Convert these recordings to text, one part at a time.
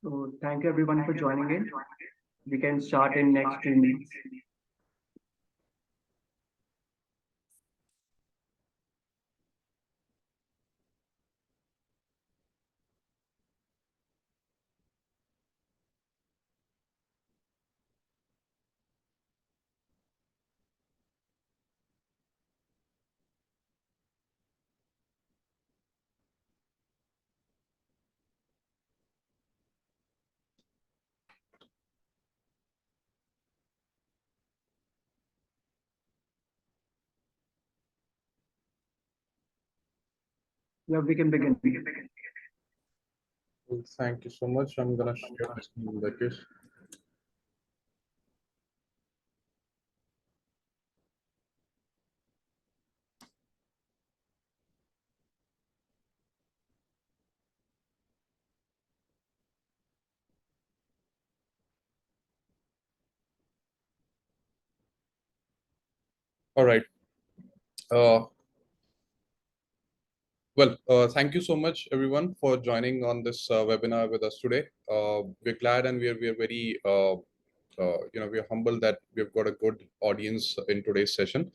So thank you everyone for joining in. We can start in next 2 minutes. Yeah, we can begin. Well, thank you so much. I'm gonna share my screen in that case. All right. Uh, Thank you so much, everyone, for joining on this webinar with us today. We're glad and we're very, we're humble that we've got a good audience in today's session.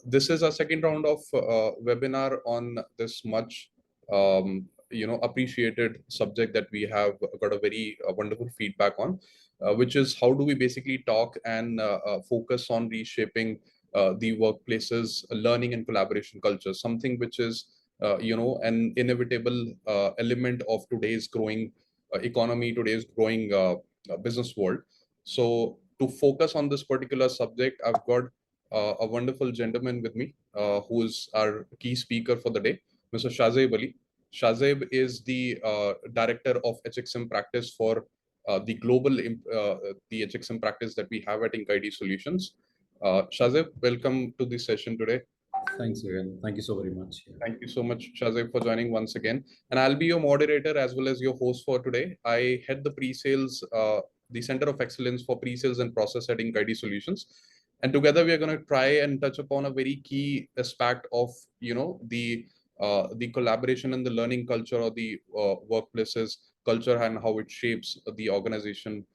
This is our second round of webinar on this much, appreciated subject that we have got a very wonderful feedback on, which is how do we basically talk and focus on reshaping the workplaces, learning and collaboration culture, something which is an inevitable element of today's growing economy, today's growing business world. So to focus on this particular subject, I've got a wonderful gentleman with me who is our key speaker for the day, Mr. Shazeb Ali. Shazeb is the director of HXM practice for the HXM practice that we have at IncID Solutions. Shazeb, welcome to this session today. Thanks again. Thank you so very much. Thank you so much, Shazeb, for joining once again. And I'll be your moderator as well as your host for today. I head the pre-sales, the Center of Excellence for Pre-sales and Process at IncID Solutions. And together we are going to try and touch upon a very key aspect of, the collaboration and the learning culture of the workplaces culture and how it shapes the organization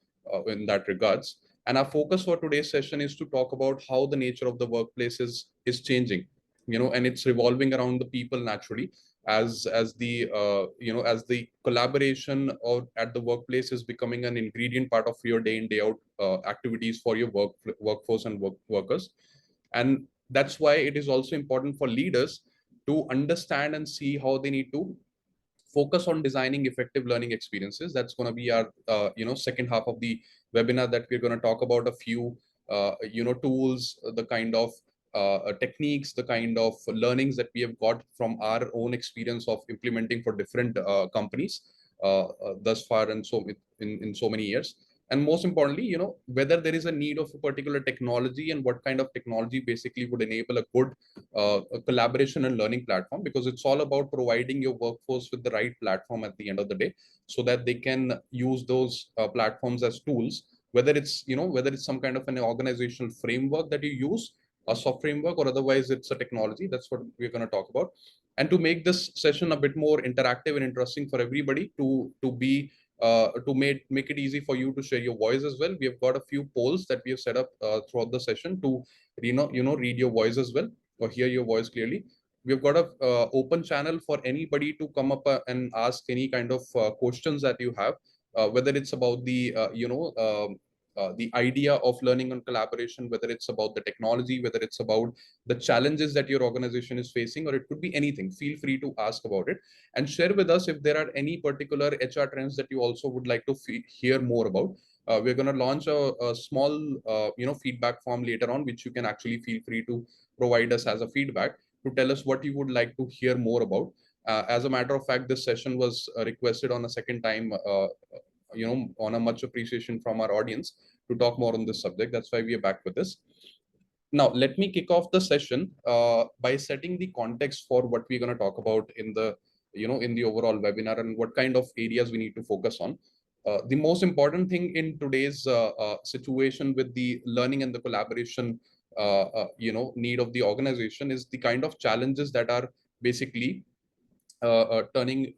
in that regards. And our focus for today's session is to talk about how the nature of the workplaces is changing, and it's revolving around the people naturally as the collaboration or at the workplace is becoming an ingredient part of your day in day out activities for your workforce and workers. And that's why it is also important for leaders to understand and see how they need to focus on designing effective learning experiences. That's going to be our second half of the webinar, that we're going to talk about a few tools, the kind of techniques, the kind of learnings that we have got from our own experience of implementing for different companies. thus far, and so in so many years. And most importantly, whether there is a need of a particular technology and what kind of technology basically would enable a good a collaboration and learning platform, because it's all about providing your workforce with the right platform at the end of the day, so that they can use those platforms as tools, whether it's some kind of an organizational framework that you use, a soft framework, or otherwise it's a technology. That's what we're going to talk about. And to make this session a bit more interactive and interesting for everybody, to make it easy for you to share your voice as well, we have got a few polls that we have set up throughout the session to read your voice as well, or hear your voice clearly. We've got a open channel for anybody to come up and ask any kind of questions that you have, whether it's about the idea of learning and collaboration, whether it's about the technology, whether it's about the challenges that your organization is facing, or it could be anything. Feel free to ask about it and share with us if there are any particular HR trends that you also would like to hear more about. We're going to launch a small feedback form later on, which you can actually feel free to provide us as a feedback to tell us what you would like to hear more about. As a matter of fact, this session was requested on a second time, on a much appreciation from our audience to talk more on this subject. That's why we are back with this. Now, let me kick off the session by setting the context for what we're going to talk about in the overall webinar, and what kind of areas we need to focus on. The most important thing in today's situation with the learning and the collaboration, need of the organization, is the kind of challenges that are basically turning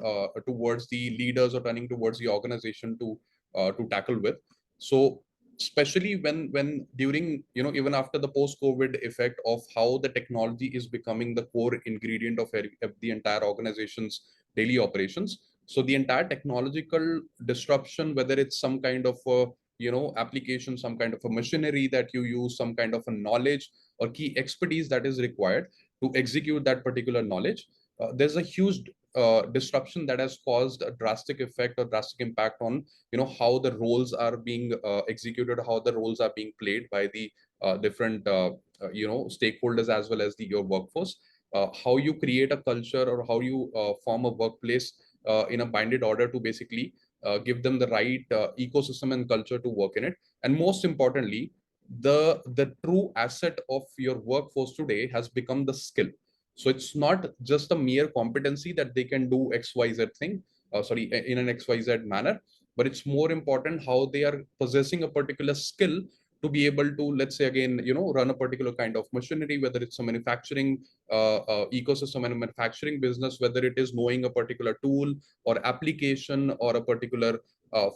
towards the leaders, or turning towards the organization to tackle with. So especially when during, even after the post-COVID effect of how the technology is becoming the core ingredient of the entire organization's daily operations. So the entire technological disruption, whether it's some kind of a application, some kind of a machinery that you use, some kind of a knowledge or key expertise that is required to execute that particular knowledge, there's a huge disruption that has caused a drastic effect or drastic impact on how the roles are being executed, how the roles are being played by the different stakeholders, as well as your workforce. How you create a culture, or how you form a workplace in a binded order to basically give them the right ecosystem and culture to work in it. And most importantly, the true asset of your workforce today has become the skill. So it's not just a mere competency that they can do XYZ thing, in an XYZ manner, but it's more important how they are possessing a particular skill to be able to, let's say again, run a particular kind of machinery, whether it's a manufacturing ecosystem and a manufacturing business, whether it is knowing a particular tool or application or a particular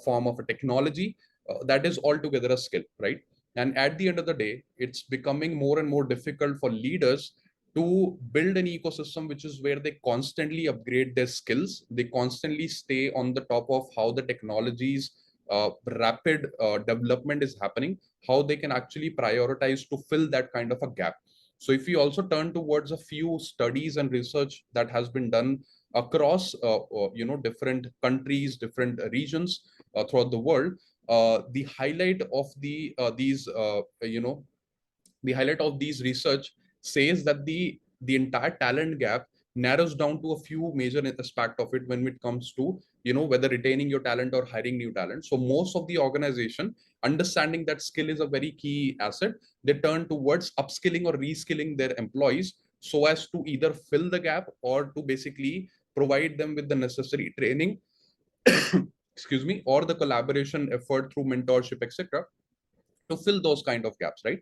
form of a technology, that is altogether a skill, right? And at the end of the day, it's becoming more and more difficult for leaders to build an ecosystem which is where they constantly upgrade their skills, they constantly stay on the top of how the technologies rapid development is happening, how they can actually prioritize to fill that kind of a gap. So if we also turn towards a few studies and research that has been done across different countries, different regions throughout the world, the highlight of the highlight of these research says that the entire talent gap narrows down to a few major aspect of it when it comes to whether retaining your talent or hiring new talent. So most of the organization, understanding that skill is a very key asset, they turn towards upskilling or reskilling their employees so as to either fill the gap or to basically provide them with the necessary training excuse me, or the collaboration effort through mentorship, etc., to fill those kind of gaps, right?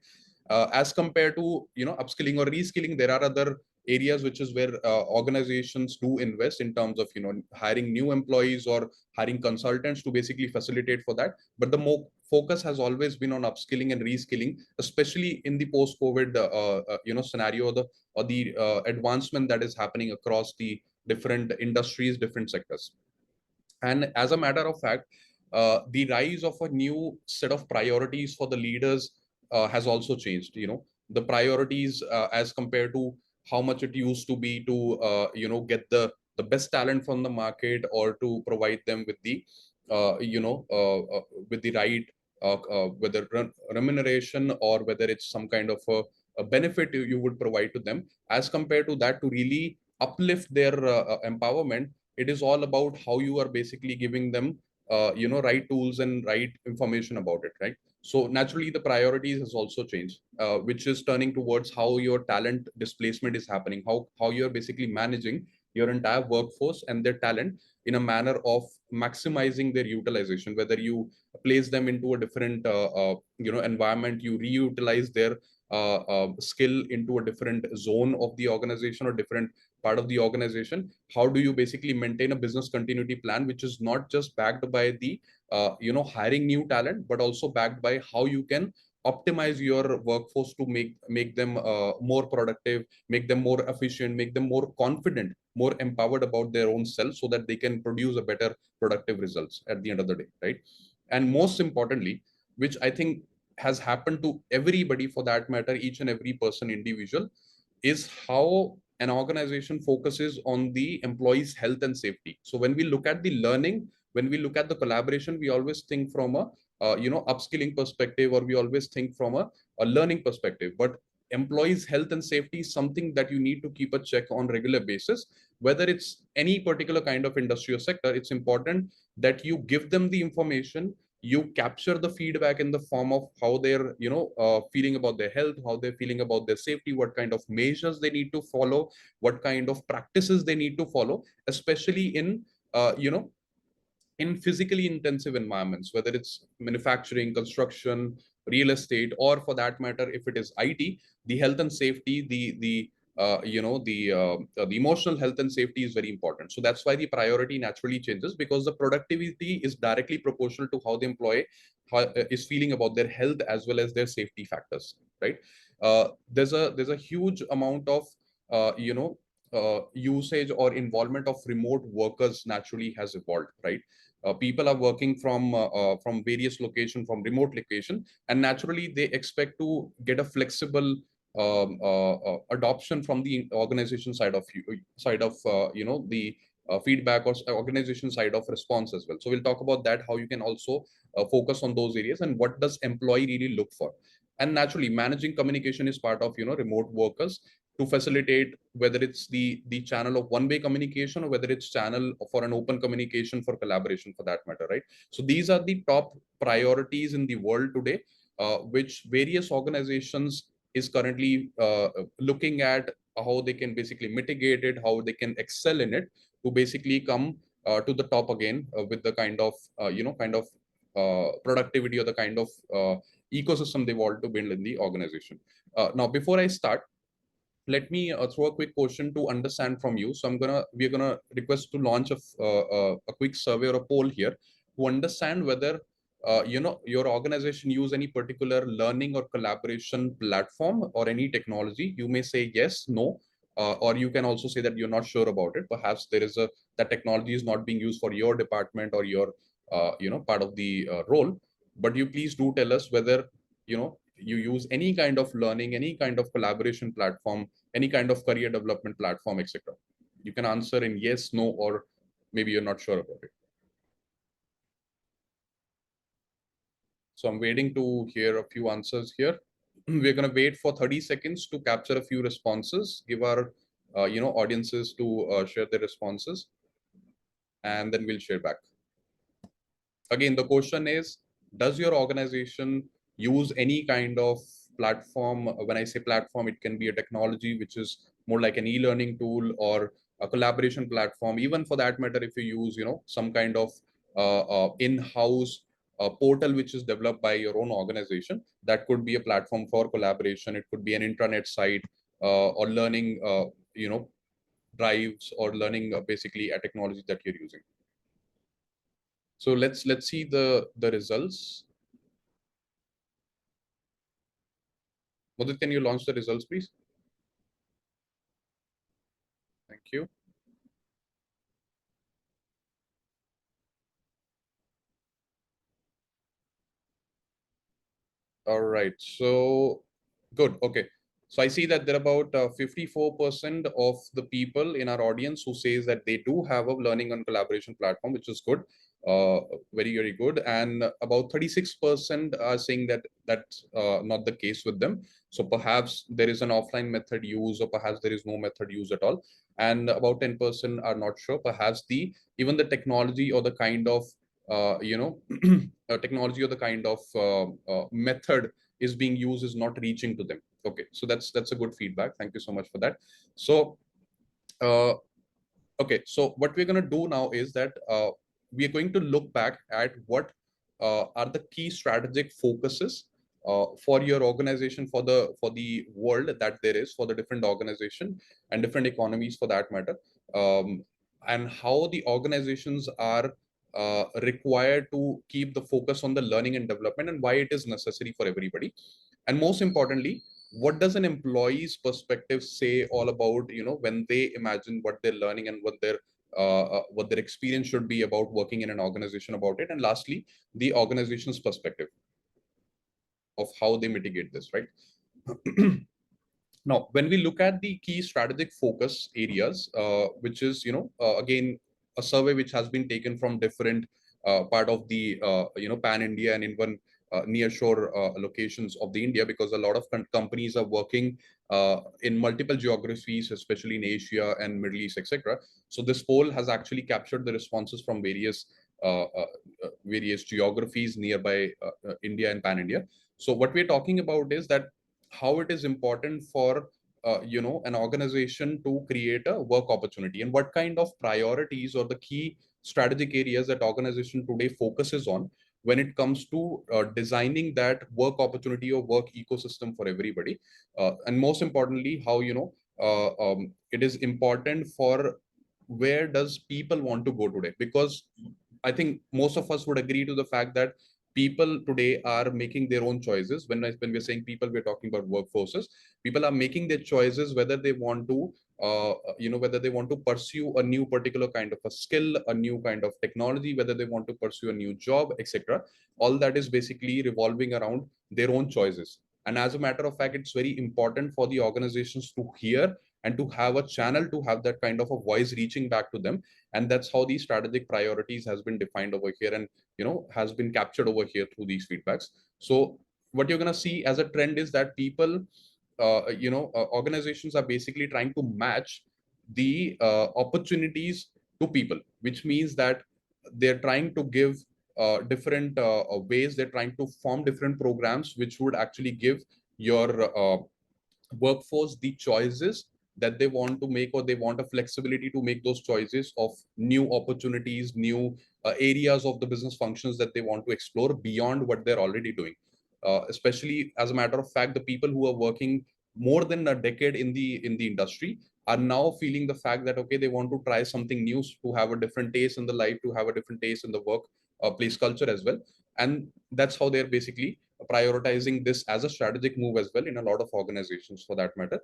As compared to upskilling or reskilling, there are other areas which is where organizations do invest in terms of hiring new employees or hiring consultants to basically facilitate for that. But the more focus has always been on upskilling and reskilling, especially in the post-COVID scenario, or the advancement that is happening across the different industries, different sectors. And as a matter of fact, the rise of a new set of priorities for the leaders has also changed. The priorities as compared to how much it used to be to get the best talent from the market, or to provide them with the with the right whether remuneration, or whether it's some kind of a benefit you would provide to them. As compared to that, to really uplift their empowerment, It is all about how you are basically giving them, right tools and right information about it, right? So naturally, the priorities has also changed, which is turning towards how your talent displacement is happening, how you're basically managing your entire workforce and their talent in a manner of maximizing their utilization. Whether you place them into a different, environment, you reutilize their skill into a different zone of the organization or different part of the organization. How do you basically maintain a business continuity plan, which is not just backed by the hiring new talent, but also backed by how you can optimize your workforce to make them more productive, make them more efficient, make them more confident, more empowered about their own self, so that they can produce a better productive results at the end of the day, right? And most importantly, which I think has happened to everybody for that matter, each and every person individual, is how an organization focuses on the employees' health and safety. So when we look at the learning, when we look at the collaboration, we always think from a upskilling perspective, or we always think from a learning perspective. But employees' health and safety is something that you need to keep a check on regular basis. Whether it's any particular kind of industry or sector, it's important that you give them the information, you capture the feedback in the form of how they're feeling about their health, how they're feeling about their safety, what kind of measures they need to follow, what kind of practices they need to follow, especially in in physically intensive environments, whether it's manufacturing, construction, real estate, or for that matter, if it is IT. The health and safety, the emotional health and safety is very important. So that's why the priority naturally changes, because the productivity is directly proportional to how the employee is feeling about their health as well as their safety factors, right? There's a huge amount of usage or involvement of remote workers naturally has evolved, right? People are working from various location, from remote location, and naturally they expect to get a flexible adoption from the organization side of the feedback, or organization side of response as well. So we'll talk about that, how you can also focus on those areas, and what does employee really look for. And naturally, managing communication is part of remote workers, to facilitate whether it's the channel of one-way communication, or whether it's channel for an open communication for collaboration, for that matter, right? So these are the top priorities in the world today, which various organizations is currently looking at, how they can basically mitigate it, how they can excel in it, to basically come to the top again, with the kind of productivity, or the kind of ecosystem they want to build in the organization. Now, before I start, let me throw a quick question to understand from you. So we're gonna request to launch a quick survey or a poll here, to understand whether your organization use any particular learning or collaboration platform or any technology. You may say yes, no, or you can also say that you're not sure about it. Perhaps that technology is not being used for your department or your part of the role. But you please do tell us whether you use any kind of learning, any kind of collaboration platform, any kind of career development platform, etc. You can answer in yes, no, or maybe you're not sure about it. So I'm waiting to hear a few answers here. We're going to wait for 30 seconds to capture a few responses, give our audiences to share their responses, and then we'll share back. Again, the question is, does your organization use any kind of platform? When I say platform, it can be a technology which is more like an e-learning tool, or a collaboration platform. Even for that matter, if you use some kind of in-house portal which is developed by your own organization, that could be a platform for collaboration. It could be an intranet site, or learning drives, or learning basically a technology that you're using. So let's see the results. Mudit, can you launch the results, please? Thank you. All right. So good. Okay. So I see that there are about 54% of the people in our audience who says that they do have a learning and collaboration platform, which is good. Very, very good. And about 36% are saying that that's not the case with them. So perhaps there is an offline method used, or perhaps there is no method used at all. and about 10% are not sure. Perhaps even the technology or the kind of technology or the kind of method is being used is not reaching to them. Okay, so that's a good feedback. Thank you so much for that. So uh, okay, so what we're going to do now is that we are going to look back at what are the key strategic focuses for your organization, for the world that there is, for the different organization and different economies for that matter, and how the organizations are required to keep the focus on the learning and development, and why it is necessary for everybody. And most importantly, what does an employee's perspective say all about, when they imagine what they're learning and what their experience should be about working in an organization about it. And lastly, the organization's perspective of how they mitigate this, right? Now, when we look at the key strategic focus areas, which is, again, a survey which has been taken from different part of the, pan India and even near shore locations of the India, because a lot of companies are working in multiple geographies, especially in Asia and Middle East, etc. So this poll has actually captured the responses from various geographies nearby India and pan India. So what we're talking about is that how it is important for an organization to create a work opportunity, and what kind of priorities or the key strategic areas that organization today focuses on when it comes to designing that work opportunity or work ecosystem for everybody, and most importantly, how it is important for where does people want to go today. Because I think most of us would agree to the fact that people today are making their own choices. When we're saying people, we're talking about workforces. People are making their choices whether they want to, whether they want to pursue a new particular kind of a skill, a new kind of technology, whether they want to pursue a new job, etc. All that is basically revolving around their own choices. And as a matter of fact, it's very important for the organizations to hear and to have a channel, to have that kind of a voice reaching back to them. And that's how these strategic priorities has been defined over here, and has been captured over here through these feedbacks. So what you're going to see as a trend is that people, organizations are basically trying to match the opportunities to people, which means that they're trying to give different ways. They're trying to form different programs which would actually give your workforce the choices that they want to make, or they want a flexibility to make those choices of new opportunities, new areas of the business functions that they want to explore beyond what they're already doing. Especially, as a matter of fact, the people who are working more than a decade in the industry are now feeling the fact that, okay, they want to try something new, to have a different taste in the life, to have a different taste in the work place culture as well. And that's how they're basically prioritizing this as a strategic move as well in a lot of organizations for that matter.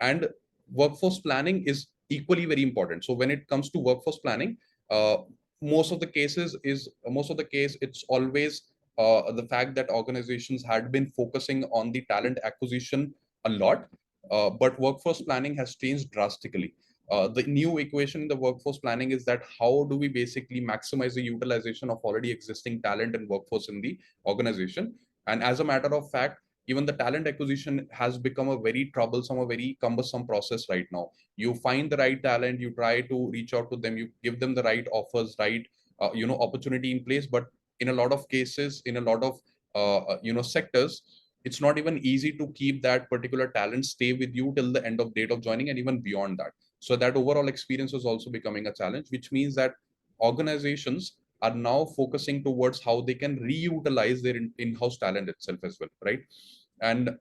And workforce planning is equally very important. So when it comes to workforce planning, uh, most of the case it's always the fact that organizations had been focusing on the talent acquisition a lot, but workforce planning has changed drastically. The new equation in the workforce planning is that how do we basically maximize the utilization of already existing talent and workforce in the organization. And as a matter of fact, even the talent acquisition has become a very troublesome, a very cumbersome process right now. You find the right talent, you try to reach out to them, you give them the right offers, right opportunity in place, but in a lot of cases, in a lot of sectors, it's not even easy to keep that particular talent stay with you till the end of date of joining and even beyond that. So that overall experience is also becoming a challenge, which means that organizations are now focusing towards how they can reutilize their in-house talent itself as well, right? And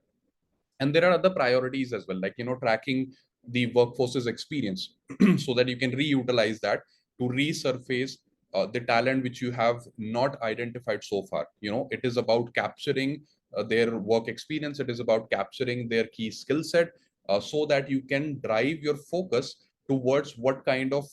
there are other priorities as well, like tracking the workforce's experience so that you can reutilize that to resurface the talent which you have not identified so far. It is about capturing their work experience, it is about capturing their key skill set, so that you can drive your focus towards what kind of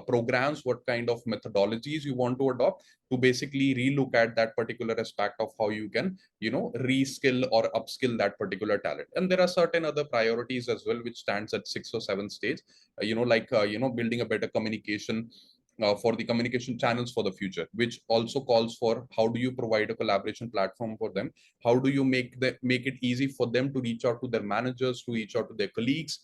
programs, what kind of methodologies you want to adopt to basically relook at that particular aspect of how you can reskill or upskill that particular talent. And there are certain other priorities as well which stands at 6 or 7 stage, like building a better communication for the communication channels for the future, which also calls for how do you provide a collaboration platform for them? How do you make it easy for them to reach out to their managers, to reach out to their colleagues,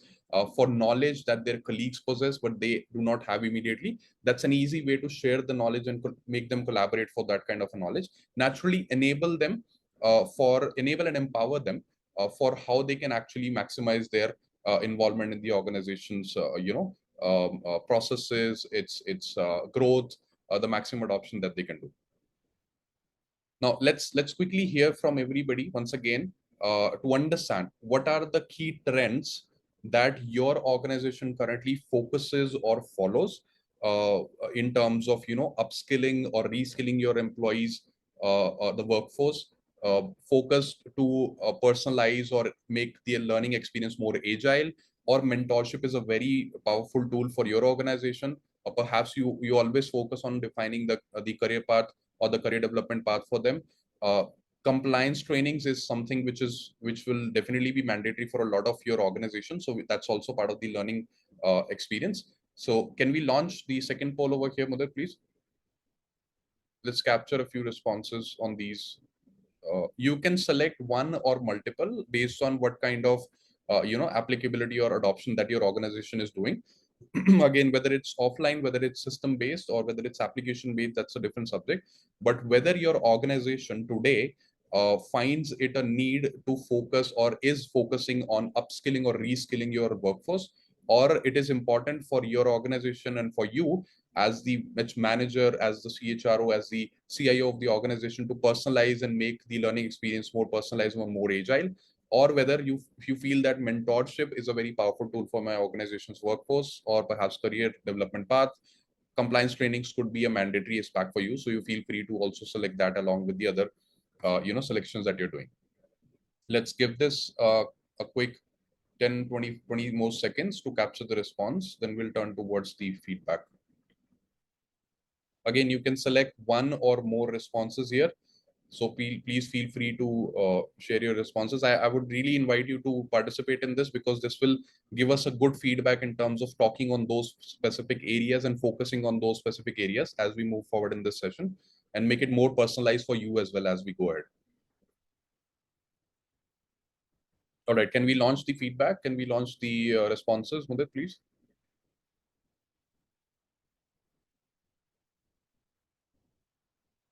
for knowledge that their colleagues possess but they do not have immediately? That's an easy way to share the knowledge and make them collaborate for that kind of a knowledge. Naturally enable them, enable and empower them for how they can actually maximize their involvement in the organization's processes, its growth, the maximum adoption that they can do. Now let's quickly hear from everybody once again, to understand what are the key trends that your organization currently focuses or follows in terms of upskilling or reskilling your employees, or the workforce, focused to personalize or make the learning experience more agile, or mentorship is a very powerful tool for your organization, or perhaps you always focus on defining the career path or the career development path for them. uh, Compliance trainings is something which will definitely be mandatory for a lot of your organization, so that's also part of the learning experience. So can we launch the second poll over here, Mother, please? Let's capture a few responses on these. You can select one or multiple based on what kind of applicability or adoption that your organization is doing. Again, whether it's offline, whether it's system based, or whether it's application based, that's a different subject. But whether your organization today finds it a need to focus or is focusing on upskilling or reskilling your workforce, or it is important for your organization and for you as the manager, as the CHRO, as the CIO of the organization, to personalize and make the learning experience more personalized or more agile, or whether you feel that mentorship is a very powerful tool for my organization's workforce or perhaps career development path. Compliance trainings could be a mandatory aspect for you, so you feel free to also select that along with the other selections that you're doing. Let's give this a quick 10 20 more seconds to capture the response, then we'll turn towards the feedback. Again, you can select one or more responses here. So please feel free to share your responses. I would really invite you to participate in this, because this will give us a good feedback in terms of talking on those specific areas and focusing on those specific areas as we move forward in this session, and make it more personalized for you as well as we go ahead. All right, can we launch the feedback? Can we launch the responses, Mudit, please?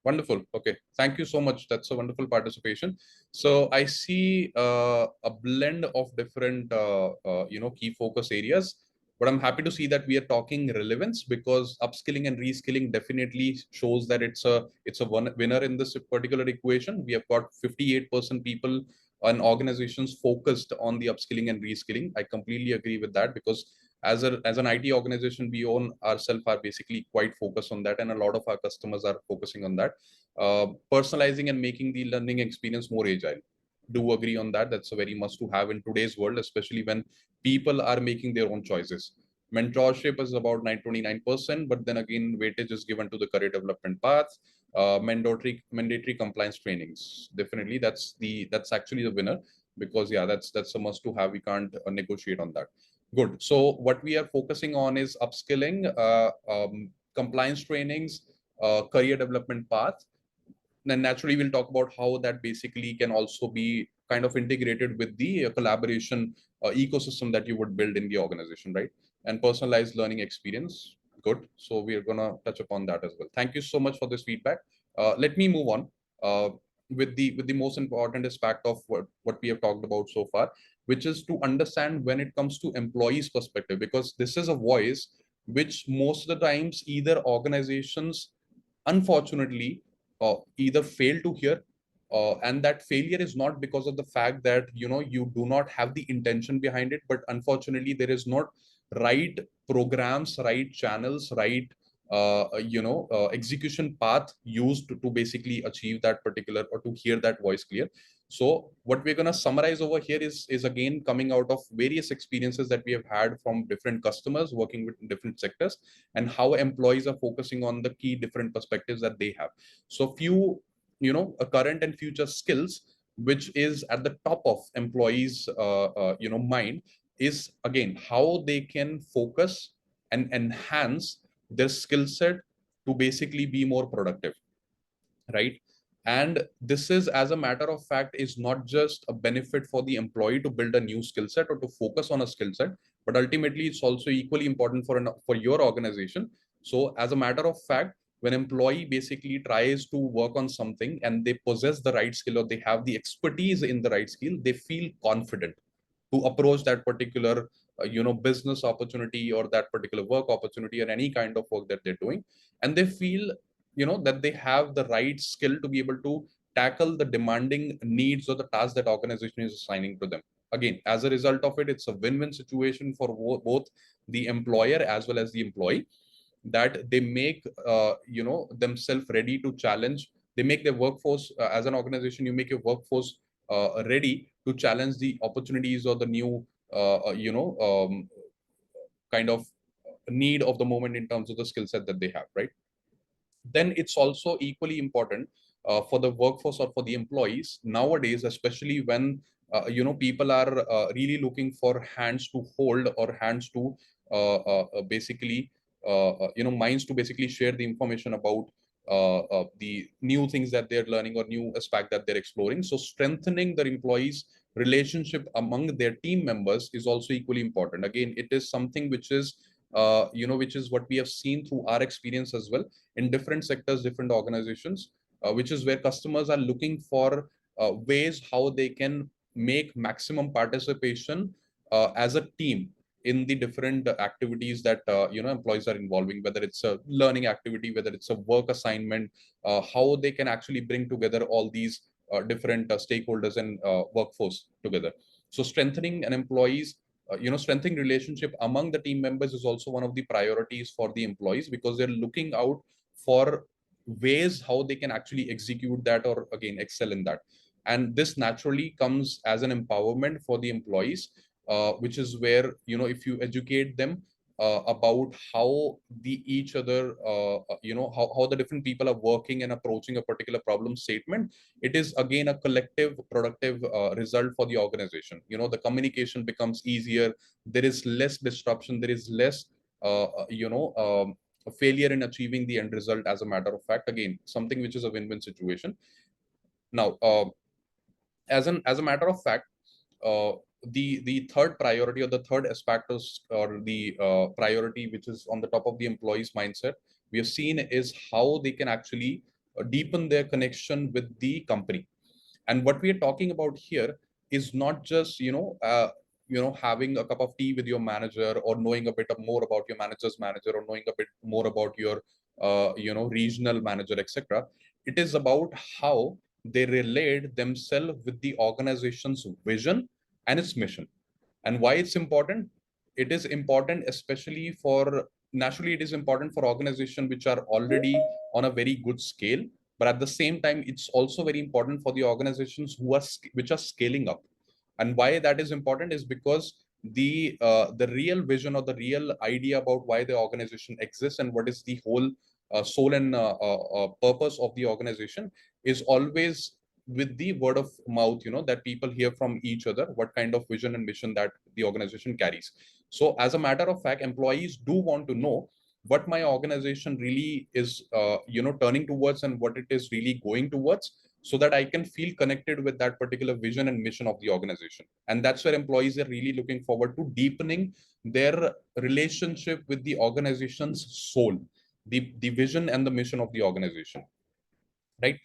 Wonderful. Okay. Thank you so much. That's a wonderful participation. So I see a blend of different, key focus areas, but I'm happy to see that we are talking relevance, because upskilling and reskilling definitely shows that it's a winner in this particular equation. We have got 58% people and organizations focused on the upskilling and reskilling. I completely agree with that, because as an IT organization, we own ourselves are basically quite focused on that, and a lot of our customers are focusing on that. Personalizing and making the learning experience more agile. Do agree on that. That's a very must to have in today's world, especially when people are making their own choices. Mentorship is about 29%, but then again, weightage is given to the career development path. Mandatory compliance trainings. Definitely, that's actually the winner, because yeah, that's a must to have. We can't negotiate on that. Good. So what we are focusing on is upskilling, compliance trainings, career development path. Then naturally we'll talk about how that basically can also be kind of integrated with the collaboration ecosystem that you would build in the organization, right? And personalized learning experience. Good. So we are gonna touch upon that as well. Thank you so much for this feedback. Let me move on with the most important aspect of what we have talked about so far, which is to understand when it comes to employees' perspective, because this is a voice which most of the times either organizations, unfortunately, either fail to hear, and that failure is not because of the fact that you do not have the intention behind it, but unfortunately there is not right programs, right channels, right execution path used to basically achieve that particular, or to hear that voice clear. So what we're going to summarize over here is again coming out of various experiences that we have had from different customers working with different sectors, and how employees are focusing on the key different perspectives that they have. So few a current and future skills which is at the top of employees mind, is again how they can focus and enhance their skill set to basically be more productive, right? And this is, as a matter of fact, is not just a benefit for the employee to build a new skill set or to focus on a skill set, but ultimately it's also equally important for your organization. So as a matter of fact, when employee basically tries to work on something and they possess the right skill or they have the expertise in the right skill, they feel confident to approach that particular business opportunity or that particular work opportunity or any kind of work that they're doing, and they feel that they have the right skill to be able to tackle the demanding needs or the tasks that organization is assigning to them. Again, as a result of it, it's a win-win situation for both the employer as well as the employee, that they make themselves ready to challenge. They make their workforce, as an organization, you make your workforce ready to challenge the opportunities or the new kind of need of the moment in terms of the skill set that they have, right? Then it's also equally important for the workforce or for the employees nowadays, especially when people are really looking for hands to hold or hands to basically minds to basically share the information about the new things that they're learning or new aspect that they're exploring. So strengthening their employees relationship among their team members is also equally important. Again, it is something which is which is what we have seen through our experience as well in different sectors, different organizations, which is where customers are looking for ways how they can make maximum participation as a team in the different activities that employees are involving, whether it's a learning activity, whether it's a work assignment, how they can actually bring together all these different stakeholders and workforce together. So strengthening an employees strengthening relationship among the team members is also one of the priorities for the employees, because they're looking out for ways how they can actually execute that or again excel in that. And this naturally comes as an empowerment for the employees, which is where if you educate them about how the each other how the different people are working and approaching a particular problem statement, it is again a collective productive result for the organization. The communication becomes easier, there is less disruption, there is less a failure in achieving the end result. As a matter of fact, again, something which is a win-win situation. Now, as a matter of fact, the third priority or the third aspect is, or the priority which is on the top of the employees mindset we have seen, is how they can actually deepen their connection with the company. And what we are talking about here is not just having a cup of tea with your manager, or knowing a bit more about your manager's manager, or knowing a bit more about your regional manager, etc. It is about how they relate themselves with the organization's vision and its mission. And why it's important? It is important especially for, naturally it is important for organizations which are already on a very good scale, but at the same time it's also very important for the organizations which are scaling up. And why that is important is because the real vision or the real idea about why the organization exists and what is the whole soul and purpose of the organization is always with the word of mouth, that people hear from each other what kind of vision and mission that the organization carries. So as a matter of fact, employees do want to know what my organization really is turning towards and what it is really going towards, so that I can feel connected with that particular vision and mission of the organization. And that's where employees are really looking forward to deepening their relationship with the organization's soul, the vision and the mission of the organization, right?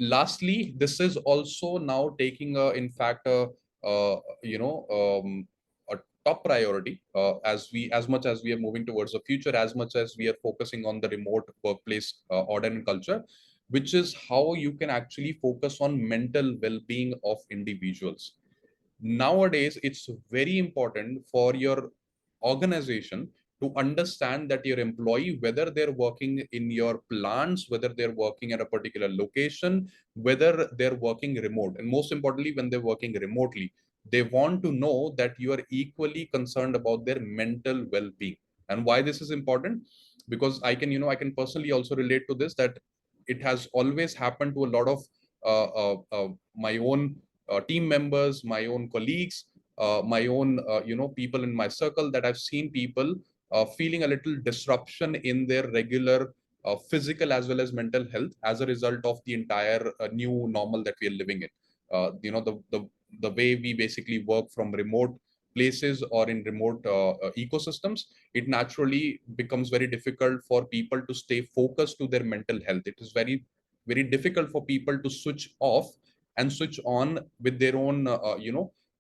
Lastly, this is also now taking in fact uh, you know a top priority, as much as we are moving towards the future, as much as we are focusing on the remote workplace order and culture, which is how you can actually focus on mental well-being of individuals. Nowadays it's very important for your organization to understand that your employee, whether they're working in your plants, whether they're working at a particular location, whether they're working remote, and most importantly when they're working remotely, they want to know that you are equally concerned about their mental well-being. And why this is important? Because I can personally also relate to this, that it has always happened to a lot of my own team members, my own colleagues, my own people in my circle, that I've seen people feeling a little disruption in their regular physical as well as mental health as a result of the entire new normal that we are living in. The way we basically work from remote places or in remote ecosystems, it naturally becomes very difficult for people to stay focused to their mental health. It is very difficult for people to switch off and switch on with their own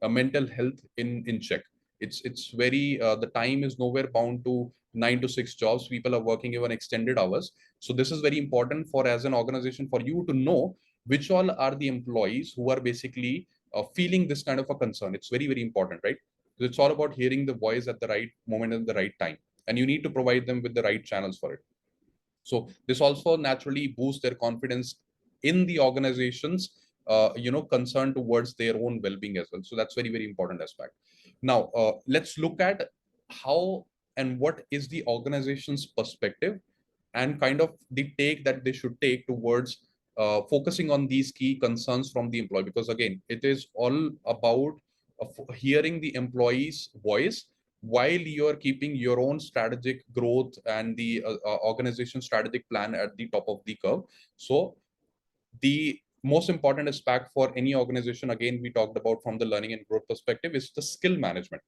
mental health in check. It's very the time is nowhere bound to 9 to 6 jobs. People are working even extended hours. So this is very important for, as an organization, for you to know which all are the employees who are basically feeling this kind of a concern. It's very important, right? It's all about hearing the voice at the right moment at the right time, and you need to provide them with the right channels for it. So this also naturally boosts their confidence in the organization's concern towards their own well-being as well. So that's very important aspect. Now let's look at how and what is the organization's perspective and kind of the take that they should take towards focusing on these key concerns from the employee, because again, it is all about hearing the employee's voice while you are keeping your own strategic growth and the organization strategic plan at the top of the curve. So the most important aspect for any organization, again, we talked about from the learning and growth perspective, is the skill management.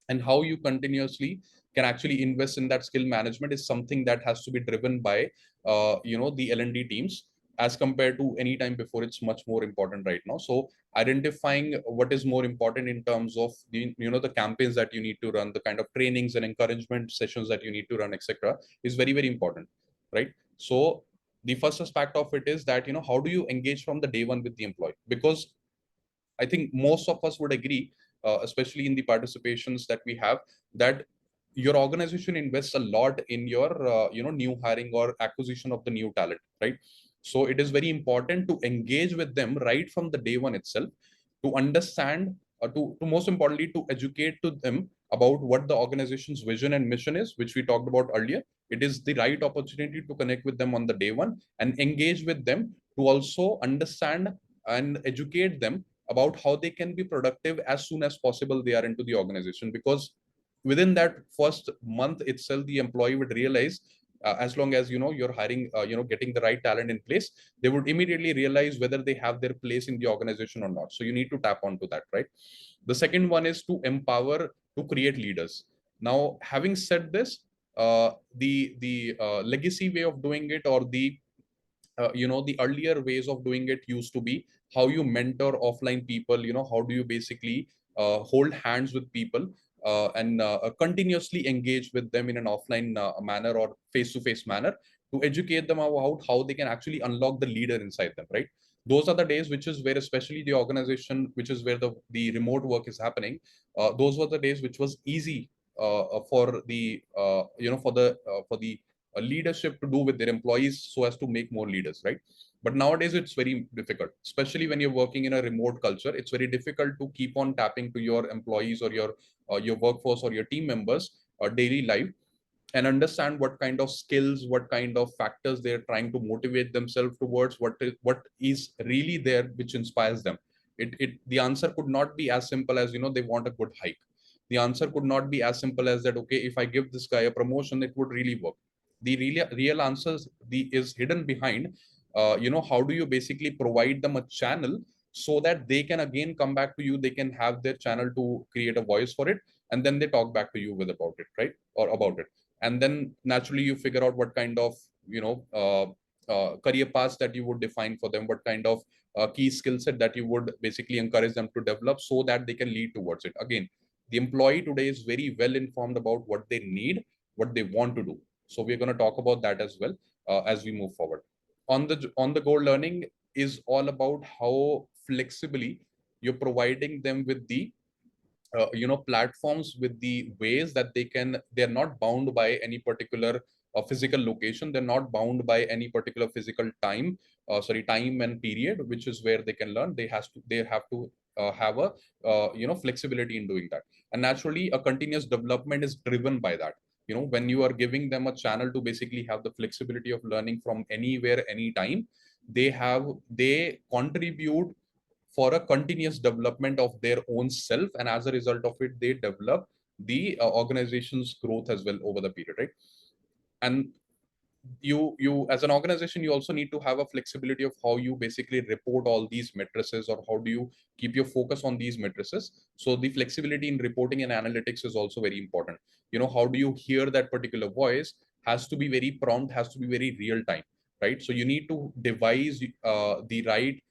And how you continuously can actually invest in that skill management is something that has to be driven by the L&D teams, as compared to any time before. It's much more important right now. So identifying what is more important in terms of the campaigns that you need to run, the kind of trainings and encouragement sessions that you need to run, etc., is very important, right? So the first aspect of it is that, how do you engage from the day one with the employee? Because I think most of us would agree, especially in the participations that we have, that your organization invests a lot in your new hiring or acquisition of the new talent, right? So it is very important to engage with them right from the day one itself, to understand, to most importantly, to educate to them about what the organization's vision and mission is, which we talked about earlier. It is the right opportunity to connect with them on the day one and engage with them, to also understand and educate them about how they can be productive as soon as possible they are into the organization. Because within that first month itself, the employee would realize, as long as you're hiring, getting the right talent in place, they would immediately realize whether they have their place in the organization or not. So you need to tap onto that, right? The second one is to empower, to create leaders. Now, having said this, the legacy way of doing it, or the earlier ways of doing it, used to be how you mentor offline people. How do you basically hold hands with people and continuously engage with them in an offline manner or face-to-face manner, to educate them about how they can actually unlock the leader inside them, right? Those are the days which is where, especially the organization which is where the remote work is happening, those were the days which was easy for the for the leadership to do with their employees, so as to make more leaders, right? But nowadays it's very difficult, especially when you're working in a remote culture. It's very difficult to keep on tapping to your employees or your workforce or your team members daily life, and understand what kind of skills, what kind of factors they're trying to motivate themselves towards, what is really there which inspires them. The answer could not be as simple as, they want a good hike. The answer could not be as simple as that, okay, if I give this guy a promotion, it would really work. The real answers is hidden behind, how do you basically provide them a channel, so that they can again come back to you, they can have their channel to create a voice for it, and then they talk back to you with about it, right? Or about it. And then naturally you figure out what kind of career paths that you would define for them, what kind of key skill set that you would basically encourage them to develop, so that they can lead towards it. Again, the employee today is very well informed about what they need, what they want to do. So we're going to talk about that as well as we move forward. On the go learning is all about how flexibly you're providing them with the platforms, with the ways that they're not bound by any particular physical location, they're not bound by any particular physical time and period, which is where they can learn. They have to have a flexibility in doing that. And naturally a continuous development is driven by that. When you are giving them a channel to basically have the flexibility of learning from anywhere, anytime, they contribute for a continuous development of their own self, and as a result of it, they develop the organization's growth as well over the period, right? And you as an organization, you also need to have a flexibility of how you basically report all these matrices, or how do you keep your focus on these matrices. So the flexibility in reporting and analytics is also very important. How do you hear that particular voice has to be very prompt, has to be very real time, right? So you need to devise the right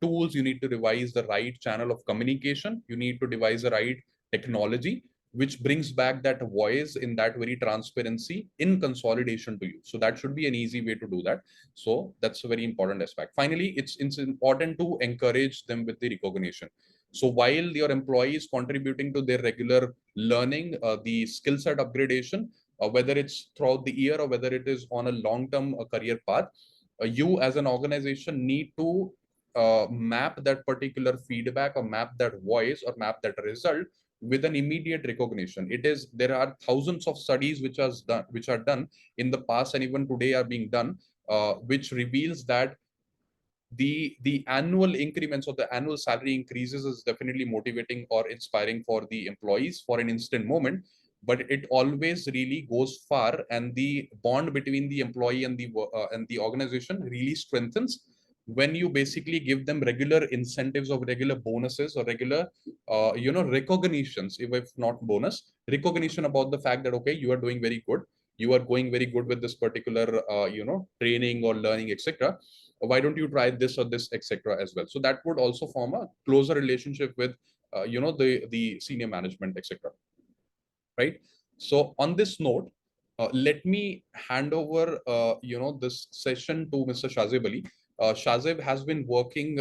tools, you need to devise the right channel of communication, you need to devise the right technology which brings back that voice in that very transparency in consolidation to you. So that should be an easy way to do that. So that's a very important aspect. Finally, it's important to encourage them with the recognition. So while your employee is contributing to their regular learning, the skill set upgradation, whether it's throughout the year or whether it is on a long-term career path, you as an organization need to map that particular feedback, or map that voice, or map that result with an immediate recognition. There are thousands of studies which are done in the past and even today are being done, which reveals that the annual increments or the annual salary increases is definitely motivating or inspiring for the employees for an instant moment, but it always really goes far, and the bond between the employee and the organization really strengthens when you basically give them regular incentives or regular bonuses or regular recognitions, if not bonus, recognition about the fact that okay, you are doing very good, you are going very good with this particular training or learning, etc. Why don't you try this or this, etc. as well. So that would also form a closer relationship with the senior management, etc. Right? So on this note, let me hand over this session to Mr. Shazib Ali. Shazib has been working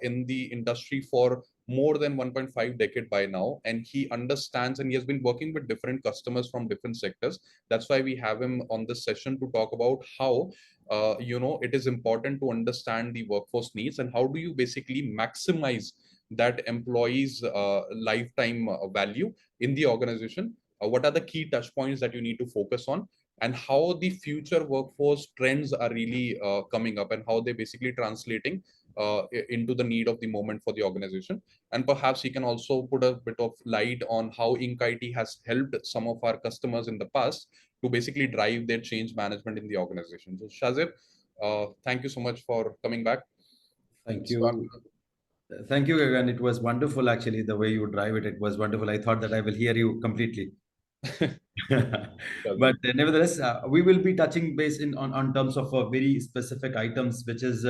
in the industry for more than 1.5 decade by now, and he understands, and he has been working with different customers from different sectors. That's why we have him on this session to talk about how it is important to understand the workforce needs, and how do you basically maximize that employees lifetime value in the organization. What are the key touch points that you need to focus on, and how the future workforce trends are really coming up, and how they're basically translating into the need of the moment for the organization. And perhaps he can also put a bit of light on how Inc. IT has helped some of our customers in the past to basically drive their change management in the organization. So Shazib, thank you so much for coming back. Thank you. Thank you, Gagan. It was wonderful, actually, the way you drive it. It was wonderful. I thought that I will hear you completely. But nevertheless, we will be touching base on terms of very specific items, which is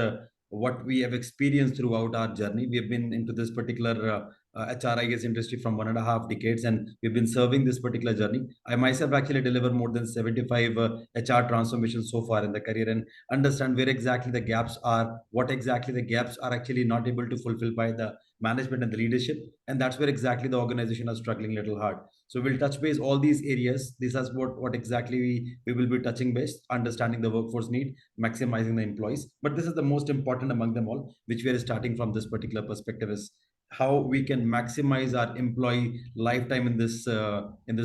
what we have experienced throughout our journey. We have been into this particular HRIS industry from 1.5 decades, and we've been serving this particular journey. I myself actually deliver more than 75 HR transformations so far in the career, and understand where exactly the gaps are, what exactly the gaps are actually not able to fulfill by the management and the leadership, and that's where exactly the organization are struggling a little hard. So we'll touch base all these areas. This is what exactly we will be touching base, understanding the workforce need, maximizing the employees. But this is the most important among them all, which we are starting from this particular perspective, is how we can maximize our employee lifetime in this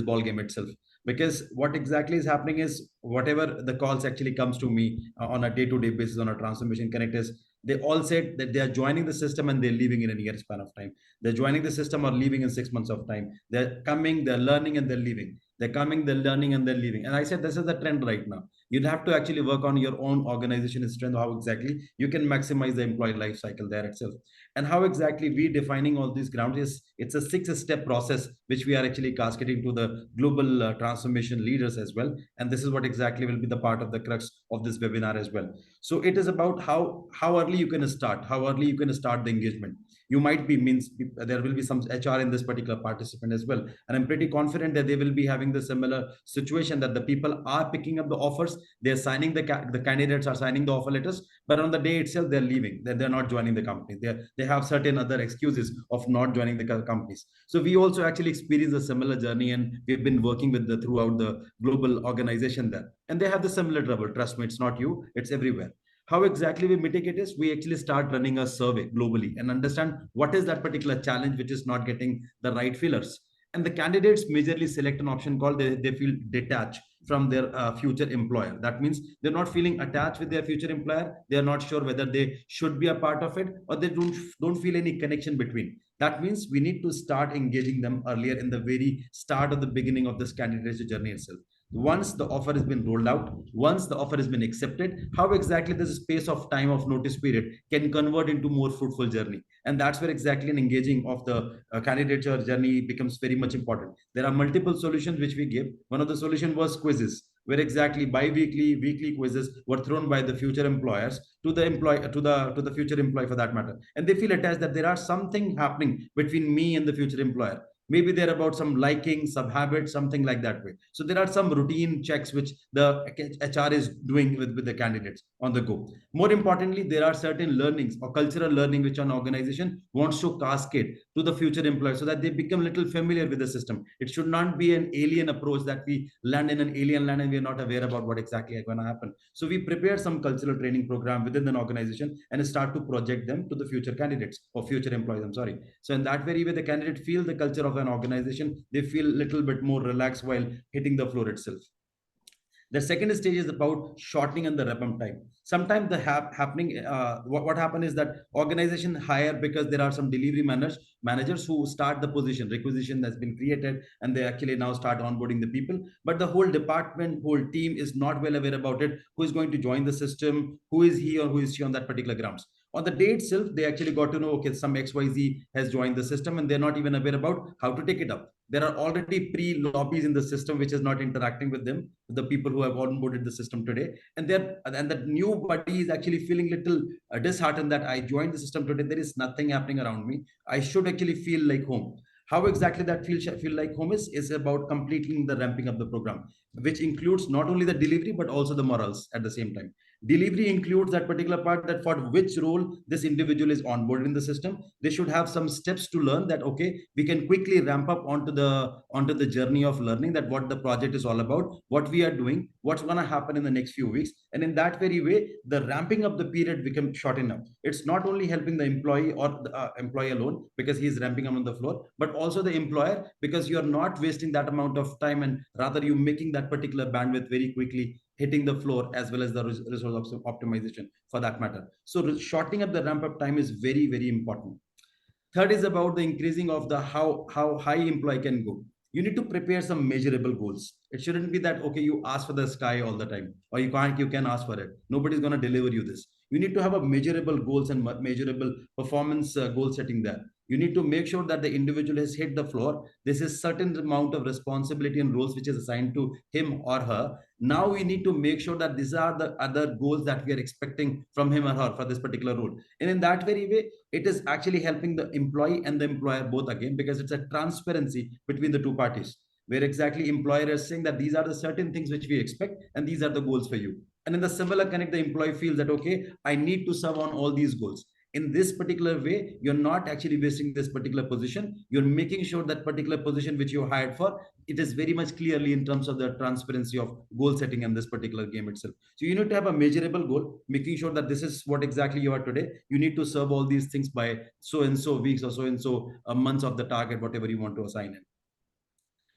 ball game itself. Because what exactly is happening is, whatever the calls actually comes to me on a day-to-day basis on a transformation connect, is they all said that they are joining the system and they're leaving in a year span of time. They're joining the system or leaving in 6 months of time. They're coming, they're learning, and they're leaving. They're coming, they're learning, and they're leaving. And I said, this is the trend right now. You'd have to actually work on your own organization strength, how exactly you can maximize the employee life cycle there itself. And how exactly we defining all these grounds is, it's a 6-step process which we are actually cascading to the global transformation leaders as well. And this is what exactly will be the part of the crux of this webinar as well. So it is about how early you can start, how early you can start the engagement. You might be means there will be some HR in this particular participant as well, and I'm pretty confident that they will be having the similar situation, that the people are picking up the offers, they're signing the candidates are signing the offer letters, but on the day itself they're leaving, they're not joining the company. They have certain other excuses of not joining the companies. So we also actually experience a similar journey, and we've been working with the throughout the global organization there, and they have the similar trouble. Trust me, it's not you, it's everywhere. How exactly we mitigate is, we actually start running a survey globally and understand what is that particular challenge which is not getting the right fillers. And the candidates majorly select an option called, they feel detached from their future employer. That means they're not feeling attached with their future employer. They are not sure whether they should be a part of it, or they don't feel any connection between. That means we need to start engaging them earlier in the very start of the beginning of this candidature journey itself. Once the offer has been rolled out, once the offer has been accepted, how exactly this space of time of notice period can convert into more fruitful journey. And that's where exactly an engaging of the candidature journey becomes very much important. There are multiple solutions which we give. One of the solution was quizzes, where exactly bi-weekly, weekly quizzes were thrown by the future employers to the employee, to the future employee for that matter, and they feel attached that there are something happening between me and the future employer. Maybe they're about some liking, sub habit, something like that way. So there are some routine checks which the HR is doing with the candidates on the go. More importantly, there are certain learnings or cultural learning which an organization wants to cascade to the future employees so that they become a little familiar with the system. It should not be an alien approach that we land in an alien land and we are not aware about what exactly is going to happen. So we prepare some cultural training program within an organization and start to project them to the future candidates or future employees. I'm sorry. So in that very way, the candidate feel the culture of an organization. They feel a little bit more relaxed while hitting the floor itself. The second stage is about shortening and the wrap up time. Sometimes the happening what happen is that organization hire because there are some delivery managers who start the position requisition that's been created, and they actually now start onboarding the people, but the whole department, whole team is not well aware about it, who is going to join the system, who is he or who is she on that particular grounds. On the day itself, they actually got to know, okay, some XYZ has joined the system, and they're not even aware about how to take it up. There are already pre-lobbies in the system which is not interacting with them, the people who have onboarded the system today, and that new buddy is actually feeling little disheartened that I joined the system today. There is nothing happening around me. I should actually feel like home. How exactly that feel like home is about completing the ramping up the program, which includes not only the delivery but also the morals at the same time. Delivery includes that particular part, that for which role this individual is onboarded in the system. They should have some steps to learn that, okay, we can quickly ramp up onto the journey of learning that what the project is all about, what we are doing, what's going to happen in the next few weeks. And in that very way, the ramping up the period becomes short enough. It's not only helping the employee or the employee alone because he is ramping up on the floor, but also the employer, because you are not wasting that amount of time, and rather you making that particular bandwidth very quickly hitting the floor, as well as the resource optimization for that matter. So shortening up the ramp up time is very, very important. Third is about the increasing of the how high employee can go. You need to prepare some measurable goals. It shouldn't be that, okay, you ask for the sky all the time, or you can ask for it. Nobody's going to deliver you this. You need to have a measurable goals and measurable performance goal setting there. You need to make sure that the individual has hit the floor. This is certain amount of responsibility and roles which is assigned to him or her. Now we need to make sure that these are the other goals that we are expecting from him or her for this particular role. And in that very way, it is actually helping the employee and the employer both again, because it's a transparency between the two parties, where exactly employer is saying that these are the certain things which we expect and these are the goals for you. And in the similar connect, the employee feels that, okay, I need to serve on all these goals. In this particular way, you're not actually wasting this particular position. You're making sure that particular position which you hired for, it is very much clearly in terms of the transparency of goal setting in this particular game itself. So you need to have a measurable goal, making sure that this is what exactly you are today. You need to serve all these things by so and so weeks or so and so months of the target, whatever you want to assign in.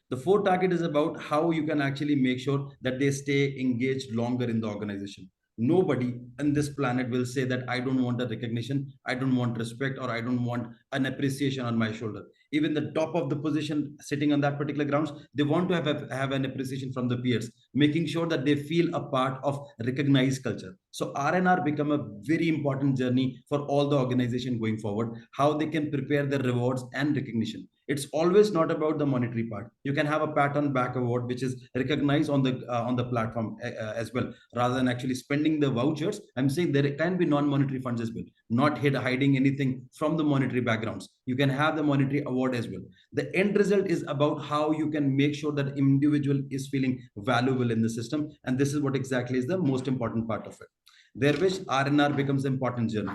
The fourth target is about how you can actually make sure that they stay engaged longer in the organization. Nobody on this planet will say that I don't want a recognition, I don't want respect, or I don't want an appreciation on my shoulder. Even the top of the position sitting on that particular grounds, they want to have an appreciation from the peers, making sure that they feel a part of recognized culture. So R&R become a very important journey for all the organization going forward, how they can prepare their rewards and recognition. It's always not about the monetary part. You can have a pat on back award which is recognized on the platform as well, rather than actually spending the vouchers. I'm saying there can be non-monetary funds as well, not hiding anything from the monetary backgrounds. You can have the monetary award as well. The end result is about how you can make sure that individual is feeling valuable in the system, and this is what exactly is the most important part of it. There which R&R becomes an important journey.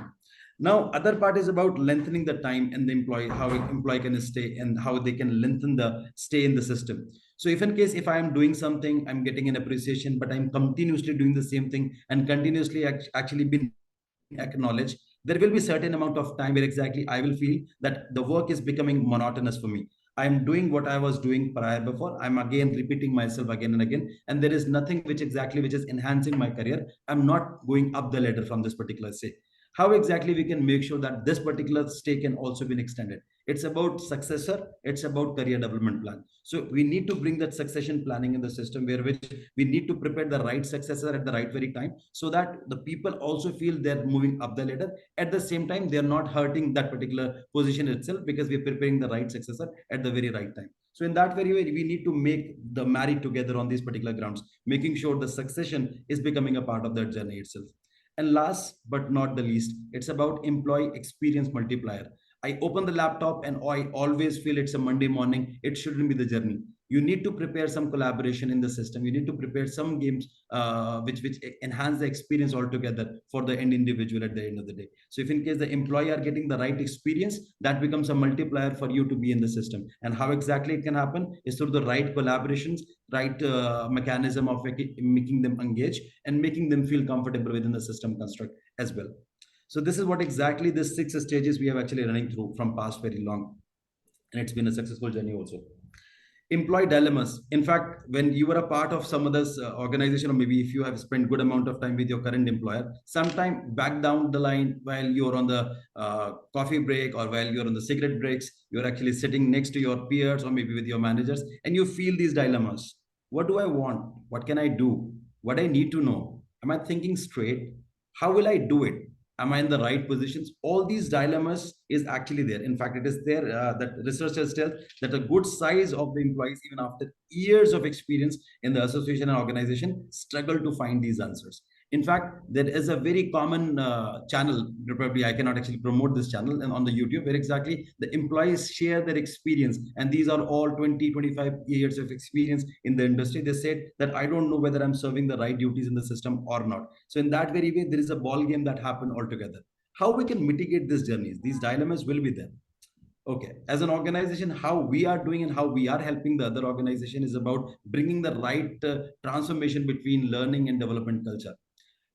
Now, other part is about lengthening the time and the employee, how employee can stay and how they can lengthen the stay in the system. So if in case, if I am doing something, I'm getting an appreciation, but I'm continuously doing the same thing and continuously actually been acknowledged, there will be certain amount of time where exactly I will feel that the work is becoming monotonous for me. I'm doing what I was doing prior before. I'm again repeating myself again and again, and there is nothing which is enhancing my career. I'm not going up the ladder from this particular say. How exactly we can make sure that this particular stay can also be extended? It's about successor, it's about career development plan. So we need to bring that succession planning in the system, where which we need to prepare the right successor at the right very time, so that the people also feel they're moving up the ladder. At the same time, they're not hurting that particular position itself, because we're preparing the right successor at the very right time. So in that very way, we need to make the marry together on these particular grounds, making sure the succession is becoming a part of that journey itself. And last but not the least, it's about employee experience multiplier. I open the laptop and I always feel it's a Monday morning. It shouldn't be the journey. You need to prepare some collaboration in the system. You need to prepare some games which enhance the experience altogether for the end individual at the end of the day. So if in case the employee are getting the right experience, that becomes a multiplier for you to be in the system. And how exactly it can happen is through the right collaborations, right mechanism of making them engage and making them feel comfortable within the system construct as well. So this is what exactly the 6 stages we have actually running through from past very long, and it's been a successful journey also. Employee dilemmas. In fact, when you were a part of some other organization, or maybe if you have spent good amount of time with your current employer, sometime back down the line while you're on the coffee break or while you're on the cigarette breaks, you're actually sitting next to your peers or maybe with your managers, and you feel these dilemmas. What do I want? What can I do? What I need to know? Am I thinking straight? How will I do it? Am I in the right positions? All these dilemmas is actually there. In fact, it is there that researchers tell that a good size of the employees, even after years of experience in the association and organization, struggle to find these answers. In fact, there is a very common channel, probably I cannot actually promote this channel, and on the YouTube, where exactly the employees share their experience, and these are all 20, 25 years of experience in the industry. They said that I don't know whether I'm serving the right duties in the system or not. So in that very way, there is a ball game that happened altogether. How we can mitigate these journeys? These dilemmas will be there. Okay, as an organization, how we are doing and how we are helping the other organization is about bringing the right transformation between learning and development culture.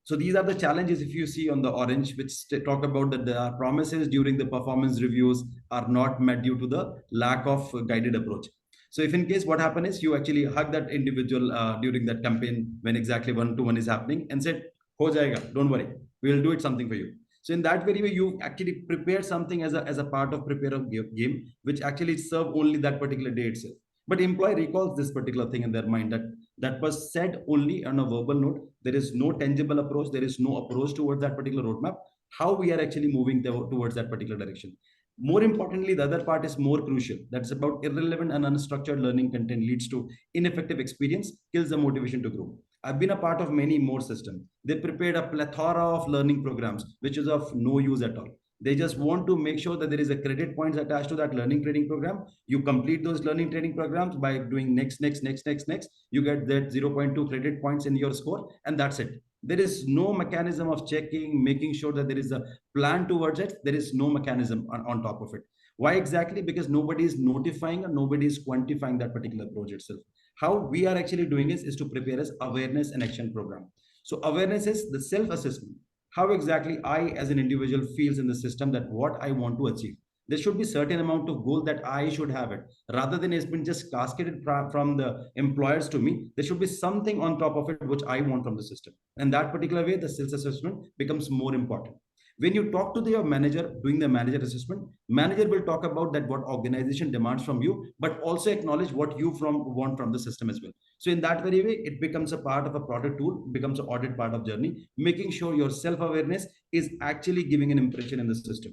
So these are the challenges, if you see on the orange, which talk about that the promises during the performance reviews are not met due to the lack of guided approach. So if in case what happened is you actually hug that individual during that campaign when exactly one-to-one is happening and said, "Ho jayega, don't worry, we will do it something for you." So in that very way, you actually prepare something as a part of prepare a game, which actually serve only that particular day itself. But employee recalls this particular thing in their mind, that that was said only on a verbal note. There is no tangible approach. There is no approach towards that particular roadmap. How we are actually moving towards that particular direction. More importantly, the other part is more crucial. That's about irrelevant and unstructured learning content leads to ineffective experience, kills the motivation to grow. I've been a part of many more systems. They prepared a plethora of learning programs, which is of no use at all. They just want to make sure that there is a credit points attached to that learning training program. You complete those learning training programs by doing next. You get that 0.2 credit points in your score, and that's it. There is no mechanism of checking, making sure that there is a plan towards it. There is no mechanism on top of it. Why exactly? Because nobody is notifying or nobody is quantifying that particular approach itself. How we are actually doing is to prepare as awareness and action program. So awareness is the self-assessment. How exactly I as an individual feels in the system, that what I want to achieve. There should be certain amount of goal that I should have it, rather than it's been just cascaded from the employers to me. There should be something on top of it which I want from the system. And that particular way, the self assessment becomes more important. When you talk to your manager doing the manager assessment, manager will talk about that what organization demands from you, but also acknowledge what you want from the system as well. So in that very way, it becomes a part of a product tool, becomes an audit part of journey, making sure your self-awareness is actually giving an impression in the system.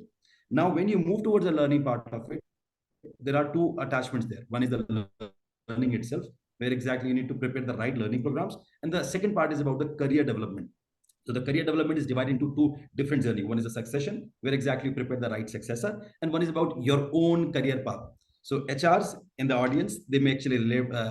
Now when you move towards the learning part of it, there are two attachments there. One is the learning itself, where exactly you need to prepare the right learning programs, and the second part is about the career development. So the career development is divided into two different journeys. One is a succession, where exactly you prepare the right successor, and one is about your own career path. So HRs in the audience, they may actually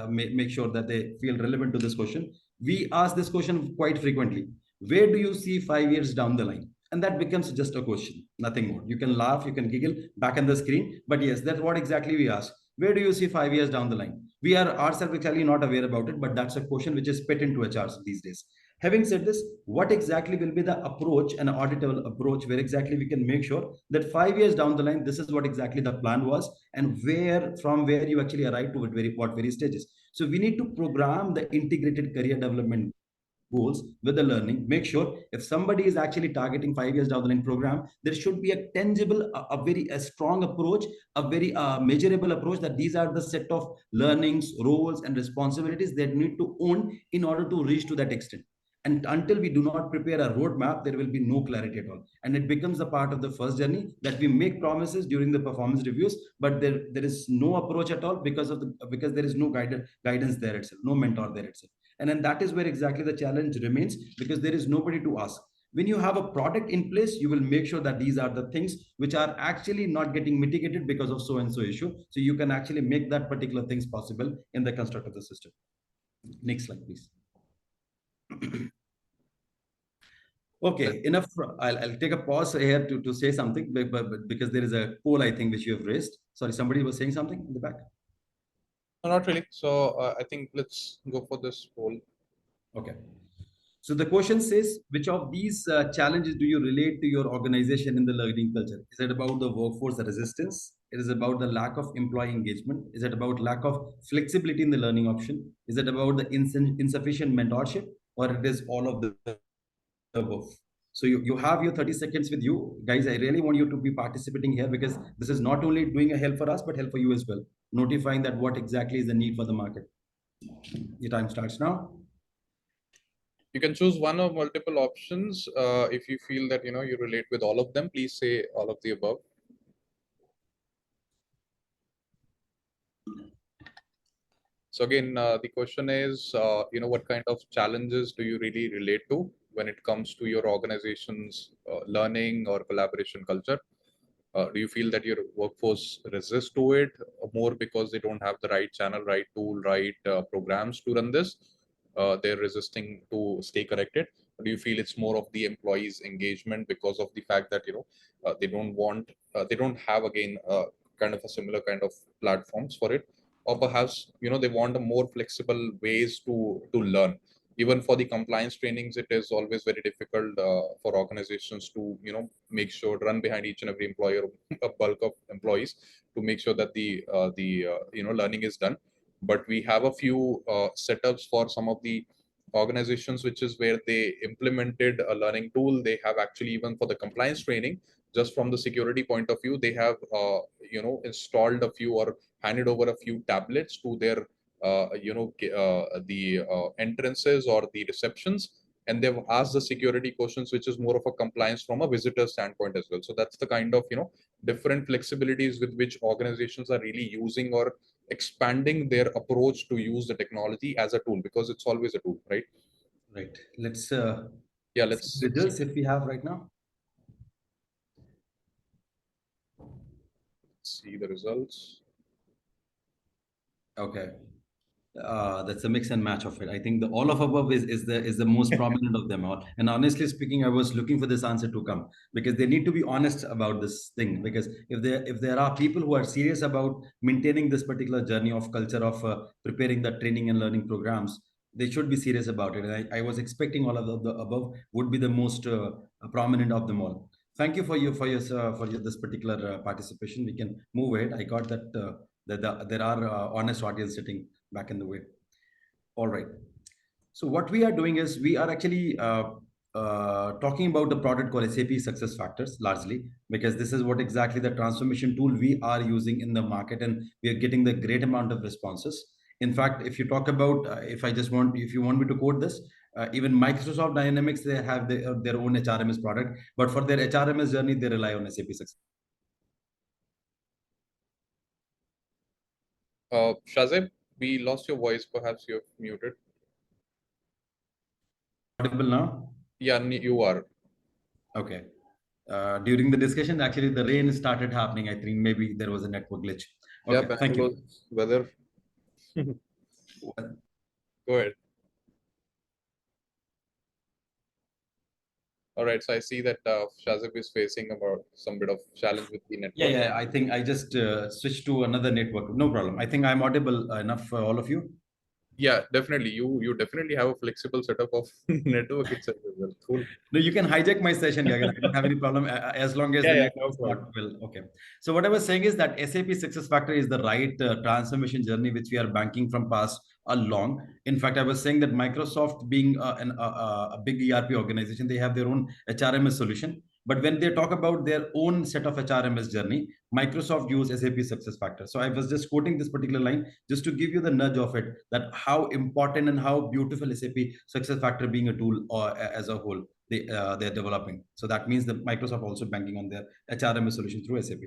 make sure that they feel relevant to this question. We ask this question quite frequently. Where do you see 5 years down the line? And that becomes just a question, nothing more. You can laugh, you can giggle back on the screen, but yes, that's what exactly we ask. Where do you see 5 years down the line? We are ourselves actually not aware about it, but that's a question which is put into HRs these days. Having said this, what exactly will be the approach, an auditable approach, where exactly we can make sure that 5 years down the line, this is what exactly the plan was, and where you actually arrive to what very stages. So we need to program the integrated career development goals with the learning. Make sure if somebody is actually targeting 5 years down the line program, there should be a tangible, a strong approach, a very measurable approach, that these are the set of learnings, roles, and responsibilities that need to own in order to reach to that extent. And until we do not prepare a roadmap, there will be no clarity at all. And it becomes a part of the first journey that we make promises during the performance reviews, but there is no approach at all because there is no guidance there itself, no mentor there itself. And then that is where exactly the challenge remains, because there is nobody to ask. When you have a product in place, you will make sure that these are the things which are actually not getting mitigated because of so and so issue. So you can actually make that particular things possible in the construct of the system. Next slide, please. Okay, enough. I'll take a pause here to say something, but because there is a poll, I think, which you have raised. Sorry, somebody was saying something in the back. No, not really. So I think let's go for this poll. Okay. So the question says, which of these challenges do you relate to your organization in the learning culture? Is it about the workforce resistance? It is about the lack of employee engagement? Is it about lack of flexibility in the learning option? Is it about the insufficient mentorship? Or it is all of the above? So you have your 30 seconds with you. Guys, I really want you to be participating here, because this is not only doing a help for us, but help for you as well. Notifying that what exactly is the need for the market. Your time starts now. You can choose one or multiple options. If you feel that you relate with all of them, please say all of the above. So again, the question is, what kind of challenges do you really relate to when it comes to your organization's learning or collaboration culture? Do you feel that your workforce resists to it more because they don't have the right channel, right tool, right programs to run this? They're resisting to stay connected. Or do you feel it's more of the employees' engagement because of the fact that they don't have again kind of a similar kind of platforms for it, or perhaps they want a more flexible ways to learn. Even for the compliance trainings, it is always very difficult for organizations to make sure, run behind each and every employer, a bulk of employees, to make sure that the learning is done. But we have a few setups for some of the organizations, which is where they implemented a learning tool. They have actually, even for the compliance training, just from the security point of view, they have installed a few or handed over a few tablets to their the entrances or the receptions, and they've asked the security questions, which is more of a compliance from a visitor standpoint as well. So that's the kind of different flexibilities with which organizations are really using or expanding their approach to use the technology as a tool, because it's always a tool, right? Right. Let's Let's results if we have right now. see the results. Okay. That's a mix and match of it. I think the all of above is the most prominent of them all. And honestly speaking, I was looking for this answer to come, because they need to be honest about this thing. Because if there are people who are serious about maintaining this particular journey of culture of preparing the training and learning programs, they should be serious about it. And I was expecting all of the above would be the most prominent of them all. Thank you for your this particular participation. We can move ahead. I got that. There are honest audience sitting back in the way. All right. So what we are doing is we are actually talking about the product called SAP Success Factors largely, because this is what exactly the transformation tool we are using in the market, and we are getting the great amount of responses. In fact, if you talk about, if you want me to quote this, even Microsoft Dynamics, they have their own HRMS product, but for their HRMS journey, they rely on SAP Success. Shazib, we lost your voice. Perhaps you're muted. Audible now? Yeah, you are. Okay. During the discussion, actually, the rain started happening. I think maybe there was a network glitch. Okay, Yeah, thank you. Weather. Go ahead. All right, so I see that Shazib is facing about some bit of challenge with the network. Yeah. I think I just switched to another network. No problem. I think I'm audible enough for all of you. Yeah, definitely. You definitely have a flexible setup of network itself as well. Cool. No, you can hijack my session, Gagan. I don't have any problem as long as the Yeah, network no is problem. not well. Okay. So what I was saying is that SAP Success Factor is the right transformation journey which we are banking from past long. In fact, I was saying that Microsoft, being a big ERP organization, they have their own HRMS solution. But when they talk about their own set of HRMS journey, Microsoft use SAP SuccessFactors. So I was just quoting this particular line just to give you the nudge of it, that how important and how beautiful SAP SuccessFactor being a tool, or as a whole, they're developing. So that means that Microsoft also banking on their HRMS solution through SAP.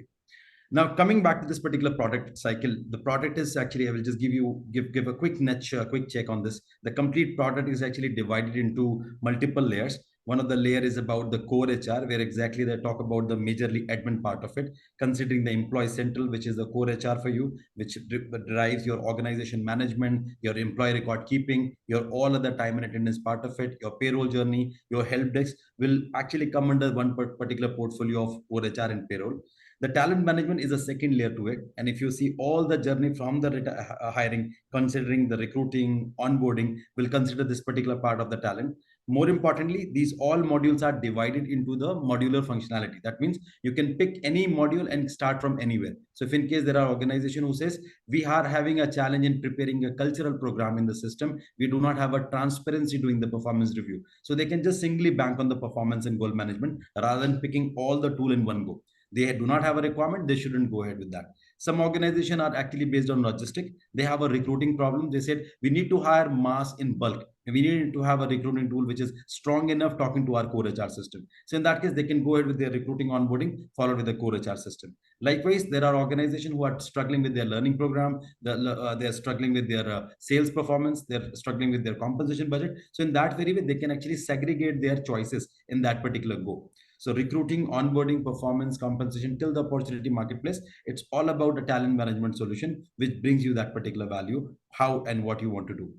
Now, coming back to this particular product cycle, the product is actually, I will just give a quick nudge, a quick check on this. The complete product is actually divided into multiple layers. One of the layer is about the core HR, where exactly they talk about the majorly admin part of it, considering the employee central, which is the core HR for you, which drives your organization management, your employee record keeping, your all other time and attendance part of it, your payroll journey, your help desk will actually come under one particular portfolio of core HR and payroll. The talent management is a second layer to it. And if you see all the journey from the hiring, considering the recruiting, onboarding, will consider this particular part of the talent. More importantly, these all modules are divided into the modular functionality. That means you can pick any module and start from anywhere. So if in case there are organization who says we are having a challenge in preparing a cultural program in the system, we do not have a transparency doing the performance review. So they can just singly bank on the performance and goal management rather than picking all the tool in one go. They do not have a requirement, they shouldn't go ahead with that. Some organizations are actually based on logistic. They have a recruiting problem. They said we need to hire mass in bulk. We need to have a recruiting tool which is strong enough talking to our core HR system. So in that case, they can go ahead with their recruiting onboarding followed with the core HR system. Likewise, there are organizations who are struggling with their learning program. They're struggling with their sales performance. They're struggling with their compensation budget. So in that very way, they can actually segregate their choices in that particular go. So recruiting, onboarding, performance, compensation till the opportunity marketplace, it's all about a talent management solution, which brings you that particular value, how and what you want to do.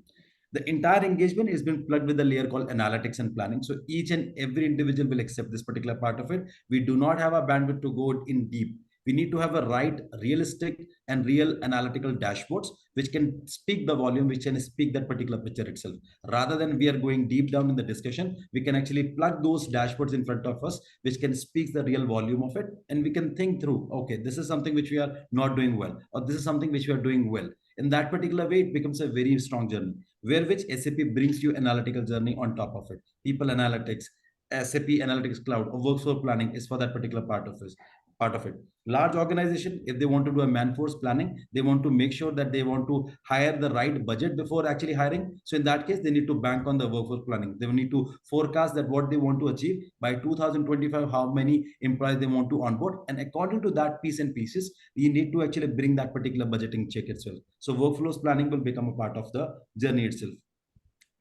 The entire engagement is been plugged with a layer called analytics and planning. So each and every individual will accept this particular part of it. We do not have a bandwidth to go in deep. We need to have a right, realistic, and real analytical dashboards which can speak the volume, which can speak that particular picture itself. Rather than we are going deep down in the discussion, we can actually plug those dashboards in front of us, which can speak the real volume of it, and we can think through, okay, this is something which we are not doing well, or this is something which we are doing well. In that particular way, it becomes a very strong journey, where which SAP brings you analytical journey on top of it. People analytics, SAP Analytics Cloud, or workforce planning is for that particular part of it. Large organization, if they want to do a manforce planning, they want to make sure that they want to hire the right budget before actually hiring. So in that case, they need to bank on the workforce planning. They need to forecast that what they want to achieve by 2025, how many employees they want to onboard. And according to that piece and pieces, you need to actually bring that particular budgeting check itself. So workflows planning will become a part of the journey itself.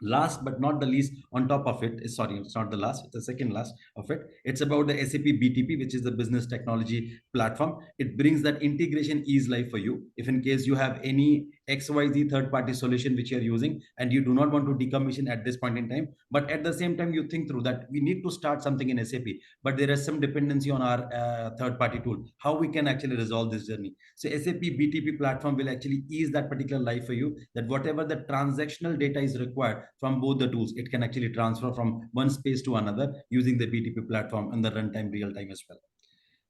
Last but not the least, on top of it is, sorry, it's not the last, it's the second last of it. It's about the SAP BTP, which is the business technology platform. It brings that integration ease life for you. If in case you have any XYZ third party solution which you're using and you do not want to decommission at this point in time, but at the same time you think through that we need to start something in SAP, but there is some dependency on our third party tool, how we can actually resolve this journey. So SAP BTP platform will actually ease that particular life for you, that whatever the transactional data is required from both the tools, it can actually transfer from one space to another using the BTP platform and the runtime real time as well.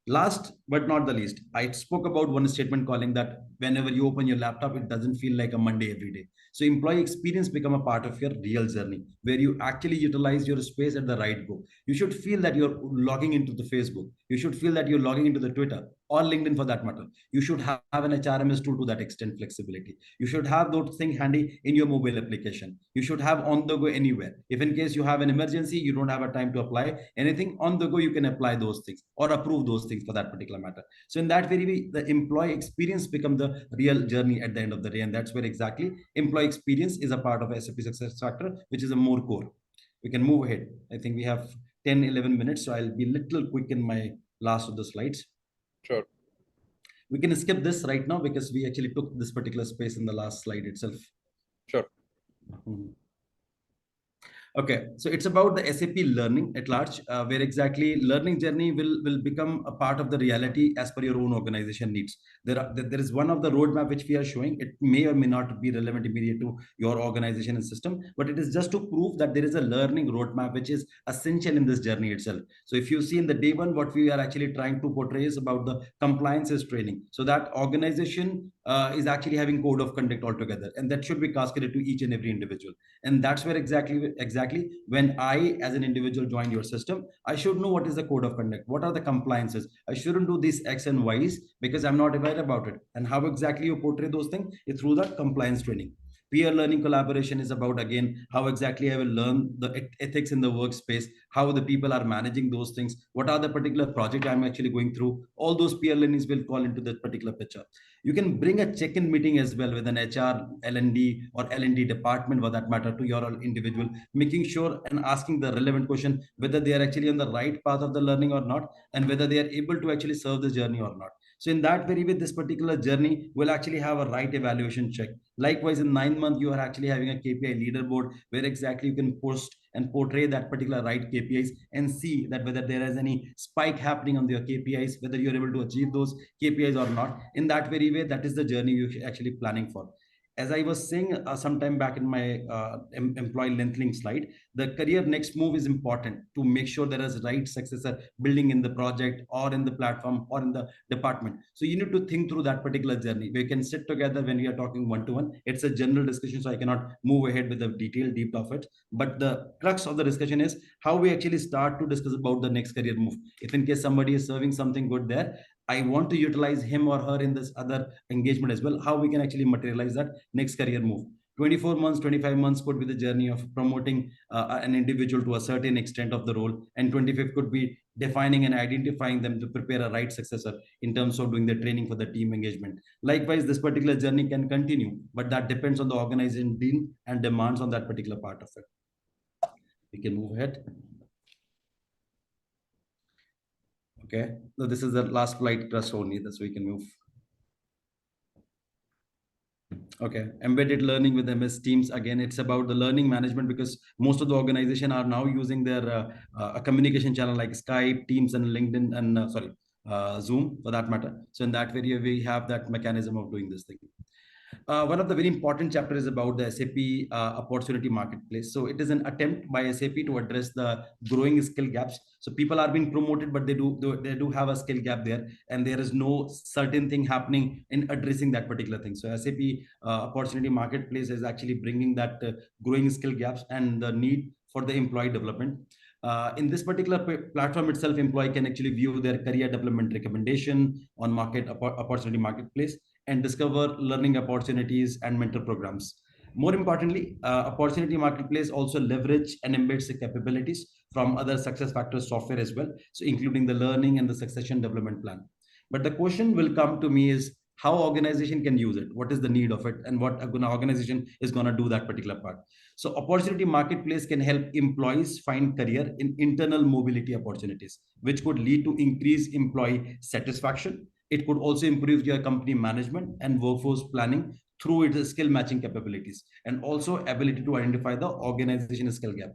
Last but not the least, I spoke about one statement calling that whenever you open your laptop, it doesn't feel like a Monday every day. So employee experience become a part of your real journey, where you actually utilize your space at the right go. You should feel that you're logging into the Facebook. You should feel that you're logging into the Twitter or LinkedIn for that matter. You should have an HRMS tool to that extent flexibility. You should have those things handy in your mobile application. You should have on the go anywhere. If in case you have an emergency, you don't have a time to apply anything on the go, you can apply those things or approve those things for that particular matter. So in that very way, the employee experience become the real journey at the end of the day. And that's where exactly employee experience is a part of SAP success factor, which is a more core. We can move ahead. I think we have 10, 11 minutes. So I'll be a little quick in my last of the slides. Sure. We can skip this right now because we actually took this particular space in the last slide itself. Sure. Okay, so it's about the SAP learning at large, where exactly learning journey will become a part of the reality as per your own organization needs. There is one of the roadmap which we are showing. It may or may not be relevant immediate to your organization and system, but it is just to prove that there is a learning roadmap which is essential in this journey itself. So if you see in the day one, what we are actually trying to portray is about the compliances training, so that organization is actually having code of conduct altogether, and that should be cascaded to each and every individual. And that's where exactly when I as an individual join your system, I should know what is the code of conduct, what are the compliances. I shouldn't do these X and Y's because I'm not aware about it. And how exactly you portray those things is through that compliance training. Peer learning collaboration is about, again, how exactly I will learn the ethics in the workspace, how the people are managing those things, what are the particular project I'm actually going through. All those peer learnings will fall into that particular picture. You can bring a check-in meeting as well with an HR, L&D, or L&D department for that matter, to your individual, making sure and asking the relevant question whether they are actually on the right path of the learning or not, and whether they are able to actually serve the journey or not. So in that very way, this particular journey will actually have a right evaluation check. Likewise, in 9 months, you are actually having a KPI leaderboard where exactly you can post and portray that particular right KPIs and see that whether there is any spike happening on your KPIs, whether you're able to achieve those KPIs or not. In that very way, that is the journey you're actually planning for. As I was saying some time back in my employee lengthening slide, the career next move is important to make sure there is right successor building in the project or in the platform or in the department. So you need to think through that particular journey. We can sit together when we are talking one to one. It's a general discussion, so I cannot move ahead with the detailed deep of it. But the crux of the discussion is how we actually start to discuss about the next career move. If in case somebody is serving something good there, I want to utilize him or her in this other engagement as well. How we can actually materialize that next career move. 24 months, 25 months could be the journey of promoting an individual to a certain extent of the role, and 25 could be defining and identifying them to prepare a right successor in terms of doing the training for the team engagement. Likewise, this particular journey can continue, but that depends on the organization dean and demands on that particular part of it. We can move ahead. Okay, so this is the last flight trust only, that's so we can move. Okay, embedded learning with MS Teams. Again, it's about the learning management because most of the organization are now using their communication channel like Skype, Teams, and LinkedIn, and Zoom for that matter. So in that way, we have that mechanism of doing this thing. One of the very important chapters is about the SAP opportunity marketplace. So it is an attempt by SAP to address the growing skill gaps. So people are being promoted, but they do have a skill gap there, and there is no certain thing happening in addressing that particular thing. So SAP opportunity marketplace is actually bringing that growing skill gaps and the need for the employee development. In this particular platform itself, employee can actually view their career development recommendation on opportunity marketplace and discover learning opportunities and mentor programs. More importantly, opportunity marketplace also leverage and embeds the capabilities from other success factors software as well, so including the learning and the succession development plan. But the question will come to me is how organization can use it, what is the need of it, and what an organization is going to do that particular part. So opportunity marketplace can help employees find career in internal mobility opportunities, which could lead to increased employee satisfaction. It could also improve your company management and workforce planning through its skill matching capabilities and also ability to identify the organization skill gap.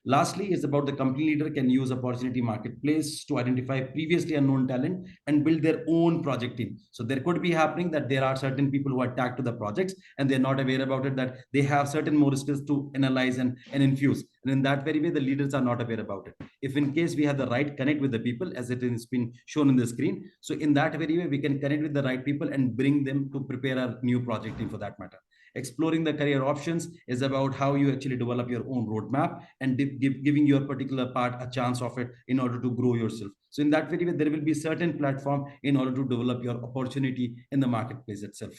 Lastly, it's about the company leader can use opportunity marketplace to identify previously unknown talent and build their own project team. So there could be happening that there are certain people who are tagged to the projects and they're not aware about it, that they have certain more skills to analyze and infuse. And in that very way, the leaders are not aware about it. If in case we have the right connect with the people, as it has been shown in the screen, so in that very way, we can connect with the right people and bring them to prepare a new project team for that matter. Exploring the career options is about how you actually develop your own roadmap and giving your particular part a chance of it in order to grow yourself. So in that very way, there will be certain platform in order to develop your opportunity in the marketplace itself.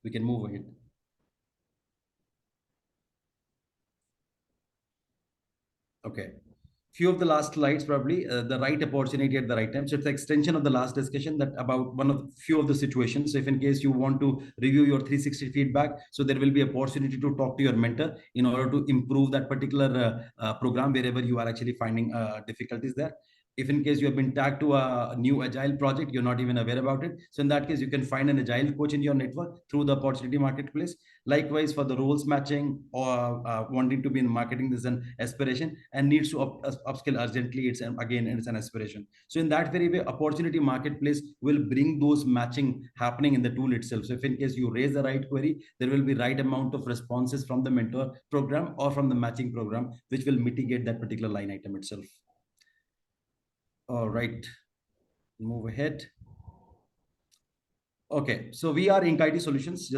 We can move ahead. Okay. Few of the last slides, probably the right opportunity at the right time. So it's the extension of the last discussion that about one of few of the situations. So if in case you want to review your 360 feedback, so there will be opportunity to talk to your mentor in order to improve that particular program wherever you are actually finding difficulties there. If in case you have been tagged to a new agile project, you're not even aware about it. So in that case, you can find an agile coach in your network through the opportunity marketplace. Likewise, for the roles matching or wanting to be in marketing, this is an aspiration and needs to upskill urgently. It's an aspiration. So in that very way, opportunity marketplace will bring those matching happening in the tool itself. So if in case you raise the right query, there will be right amount of responses from the mentor program or from the matching program, which will mitigate that particular line item itself. All right, move ahead. Okay, so we are Ink IT Solutions.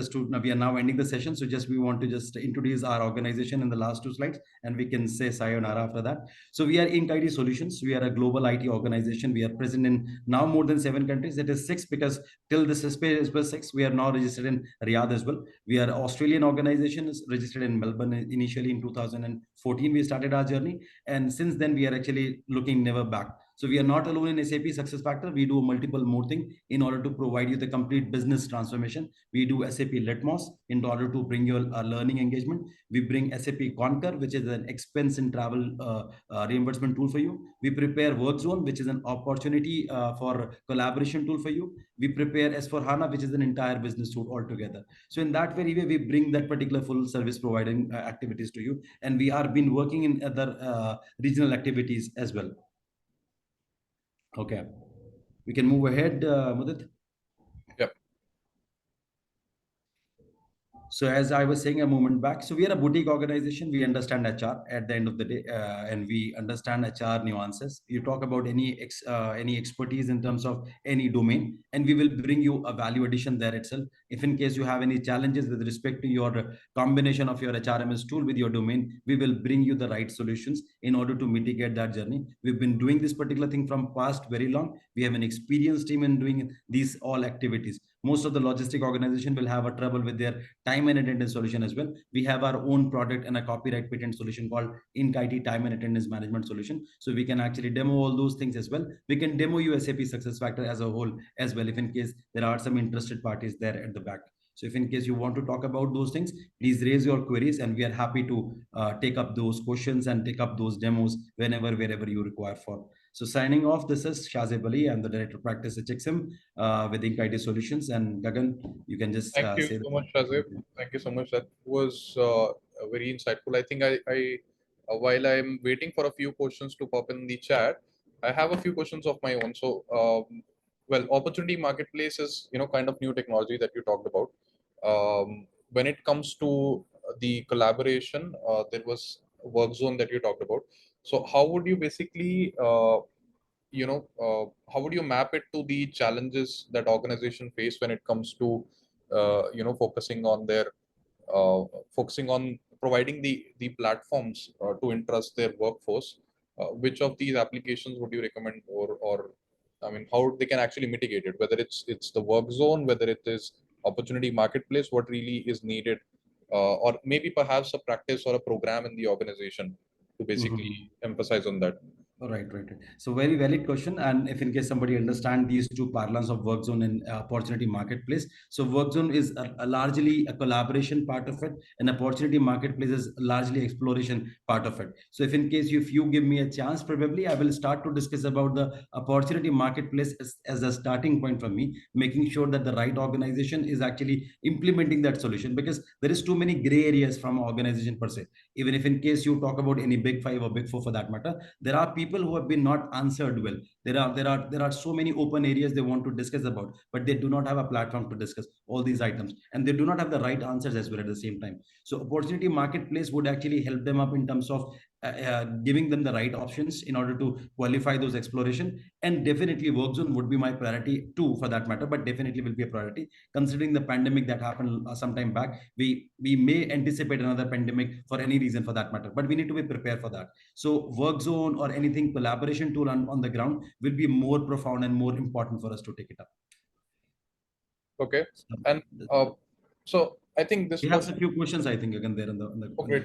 We are now ending the session. So we want to just introduce our organization in the last two slides, and we can say sayonara after that. So we are Ink IT Solutions. We are a global IT organization. We are present in now more than 7 countries. It is six because till this space was six. We are now registered in Riyadh as well. We are Australian organization, is registered in Melbourne. Initially in 2014, we started our journey, and since then we are actually looking never back. So we are not alone in SAP SuccessFactors. We do multiple more things in order to provide you the complete business transformation. We do SAP Litmos in order to bring your learning engagement. We bring SAP Concur, which is an expense and travel reimbursement tool for you. We prepare WorkZone, which is an opportunity for collaboration tool for you. We prepare S4HANA, which is an entire business tool altogether. So in that very way, we bring that particular full service providing activities to you. And we are been working in other regional activities as well. Okay, we can move ahead, Mudit. Yep. So as I was saying a moment back, so we are a boutique organization. We understand HR at the end of the day, and we understand HR nuances. You talk about any expertise in terms of any domain, and we will bring you a value addition there itself. If in case you have any challenges with respect to your combination of your HRMS tool with your domain, we will bring you the right solutions in order to mitigate that journey. We've been doing this particular thing from past very long. We have an experienced team in doing these all activities. Most of the logistic organization will have a trouble with their time and attendance solution as well. We have our own product and a copyright patent solution called InKIT Time and Attendance Management Solution. So we can actually demo all those things as well. We can demo you SAP SuccessFactors as a whole as well, if in case there are some interested parties there at the back. So if in case you want to talk about those things, please raise your queries, and we are happy to take up those questions and take up those demos wherever you require for. So signing off, this is Shazib Ali. I'm the Director of Practice HXM with Ink IT Solutions. And Gagan, you can just Thank you say so much, Shazib. Thank you so much. That was very insightful. I think while I'm waiting for a few questions to pop in the chat, I have a few questions of my own. So, well, opportunity marketplace is, kind of new technology that you talked about. When it comes to the collaboration, there was a work zone that you talked about. So how would you basically, how would you map it to the challenges that organization face when it comes to, focusing on their, focusing on providing the platforms to entrust their workforce? Which of these applications would you recommend, or I mean, how they can actually mitigate it? Whether it's the work zone, whether it is opportunity marketplace, what really is needed, or maybe perhaps a practice or a program in the organization to basically emphasize on that. Right. So very valid question. And if in case somebody understand these two parlance of work zone and opportunity marketplace, so work zone is largely a collaboration part of it, and opportunity marketplace is largely exploration part of it. So if you give me a chance, probably I will start to discuss about the opportunity marketplace as a starting point for me, making sure that the right organization is actually implementing that solution, because there is too many gray areas from organization per se. Even if in case you talk about any big five or big four for that matter, there are people who have been not answered well. There are so many open areas they want to discuss about, but they do not have a platform to discuss all these items, and they do not have the right answers as well at the same time. So opportunity marketplace would actually help them up in terms of giving them the right options in order to qualify those exploration. And definitely work zone would be my priority too, for that matter, but definitely will be a priority considering the pandemic that happened some time back. We may anticipate another pandemic for any reason for that matter, but we need to be prepared for that. So work zone or anything collaboration tool on the ground will be more profound and more important for us to take it up. Okay. And so I think this we have a few questions, I think, again, there on the okay.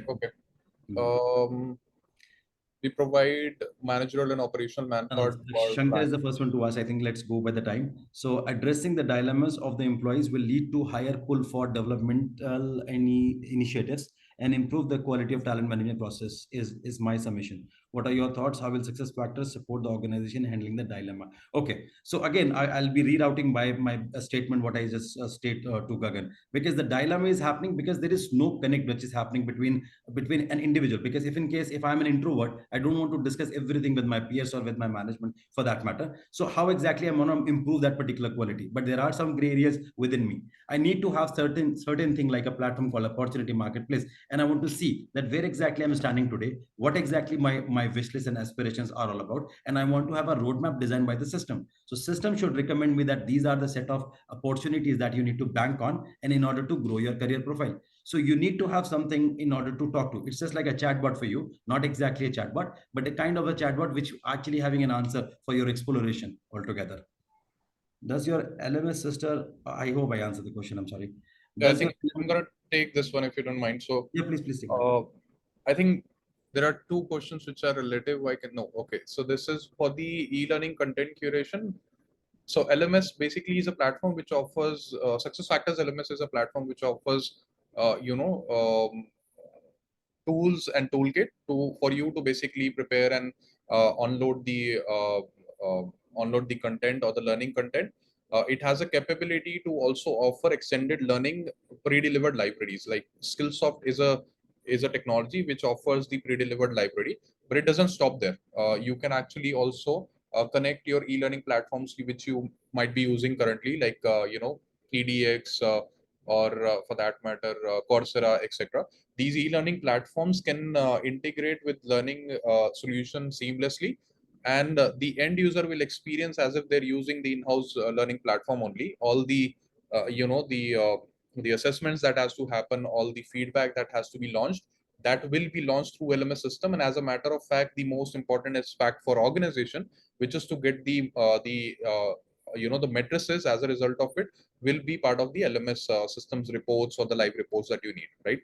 We provide managerial and operational manpower. Shankar is the first one to ask. I think let's go by the time. So addressing the dilemmas of the employees will lead to higher pull for developmental initiatives and improve the quality of talent management process is my summation. What are your thoughts? How will success factors support the organization handling the dilemma? Okay, so again, I'll be rerouting by my statement what I just state to Gagan, because the dilemma is happening because there is no connect which is happening between an individual. Because if I'm an introvert, I don't want to discuss everything with my peers or with my management for that matter. So how exactly I'm going to improve that particular quality? But there are some gray areas within me. I need to have certain thing like a platform called opportunity marketplace, and I want to see that where exactly I'm standing today, what exactly my my wish list and aspirations are all about, and I want to have a roadmap designed by the system. So system should recommend me that these are the set of opportunities that you need to bank on, and in order to grow your career profile. So you need to have something in order to talk to. It's just like a chatbot for you, not exactly a chatbot, but a kind of a chatbot which actually having an answer for your exploration altogether. Does your LMS sister, I hope I answered the question, I'm sorry. Yeah, I Does your, think I'm gonna take this one if you don't mind. So, yeah, please take that. uh, I think there are two questions which are relative. I can know. Okay, so this is for the e-learning content curation. So LMS basically is a platform which offers Success Factors. LMS is a platform which offers, tools and toolkit for you to basically prepare and onload the content or the learning content. It has a capability to also offer extended learning pre-delivered libraries. Like Skillsoft is a technology which offers the pre-delivered library, but it doesn't stop there. You can actually also connect your e-learning platforms which you might be using currently, like EDX, or for that matter, Coursera, etc. These e-learning platforms can integrate with learning solutions seamlessly, and the end user will experience as if they're using the in-house learning platform only. All the the assessments that has to happen, all the feedback that has to be launched, that will be launched through LMS system. And as a matter of fact, the most important aspect for organization, which is to get the matrices as a result of it, will be part of the LMS systems reports or the live reports that you need, right?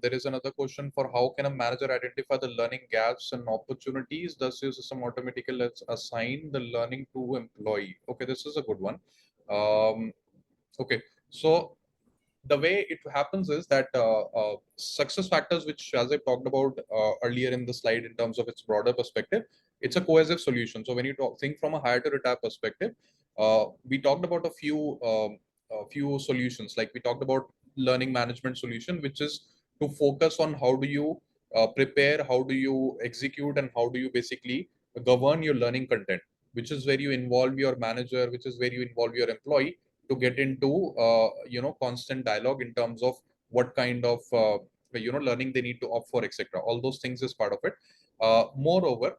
There is another question for how can a manager identify the learning gaps and opportunities? Does your system automatically assign the learning to employee? Okay, this is a good one. Okay, so the way it happens is that success factors, which as I talked about earlier in the slide in terms of its broader perspective, it's a cohesive solution. So when you think from a hire to retire perspective, we talked about a few solutions. Like we talked about learning management solution, which is to focus on how do you prepare, how do you execute, and how do you basically govern your learning content, which is where you involve your manager, which is where you involve your employee to get into constant dialogue in terms of what kind of learning they need to opt for, etc. All those things is part of it. Moreover,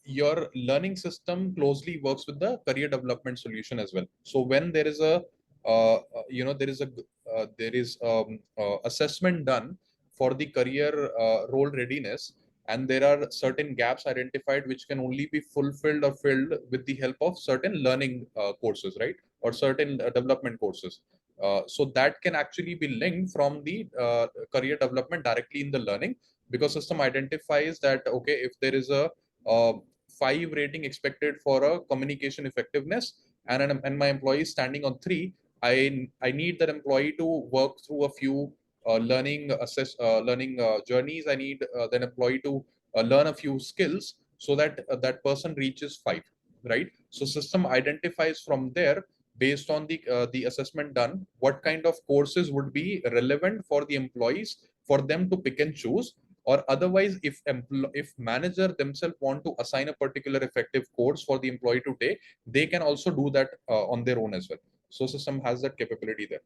your learning system closely works with the career development solution as well. So when there is a assessment done for the career role readiness, and there are certain gaps identified which can only be fulfilled or filled with the help of certain learning courses, right? Or certain development courses. So that can actually be linked from the career development directly in the learning, because system identifies that, okay, if there is a uh, 5 rating expected for a communication effectiveness, and my employee is standing on 3, I need that employee to work through a few learning journeys. I need that employee to learn a few skills so that that person reaches 5, right? So system identifies from there, based on the assessment done, what kind of courses would be relevant for the employees for them to pick and choose. Or otherwise, if manager themselves want to assign a particular effective course for the employee to take, they can also do that on their own as well. So system has that capability there.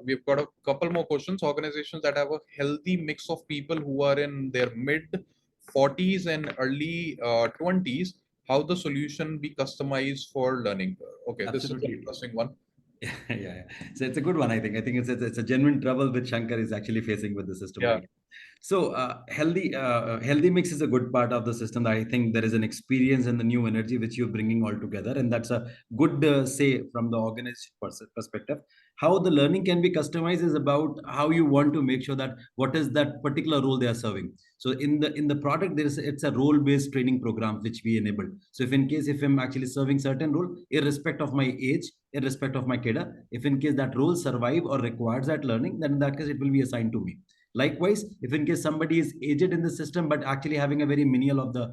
We've got a couple more questions. Organizations that have a healthy mix of people who are in their mid 40s and early 20s, how the solution be customized for learning? Okay, this is an Absolutely. interesting one. Yeah. So it's a good one. I think it's a genuine trouble which Shankar is actually facing with the system Yeah. right. So healthy mix is a good part of the system. I think there is an experience and the new energy which you're bringing all together, and that's a good say from the organization perspective. How the learning can be customized is about how you want to make sure that what is that particular role they are serving. So in the product, there is it's a role based training program which we enabled. So if I'm actually serving certain role, irrespective of my age, irrespective of my cadre, if in case that role survive or requires that learning, then in that case it will be assigned to me. Likewise, if in case somebody is aged in the system but actually having a very menial of the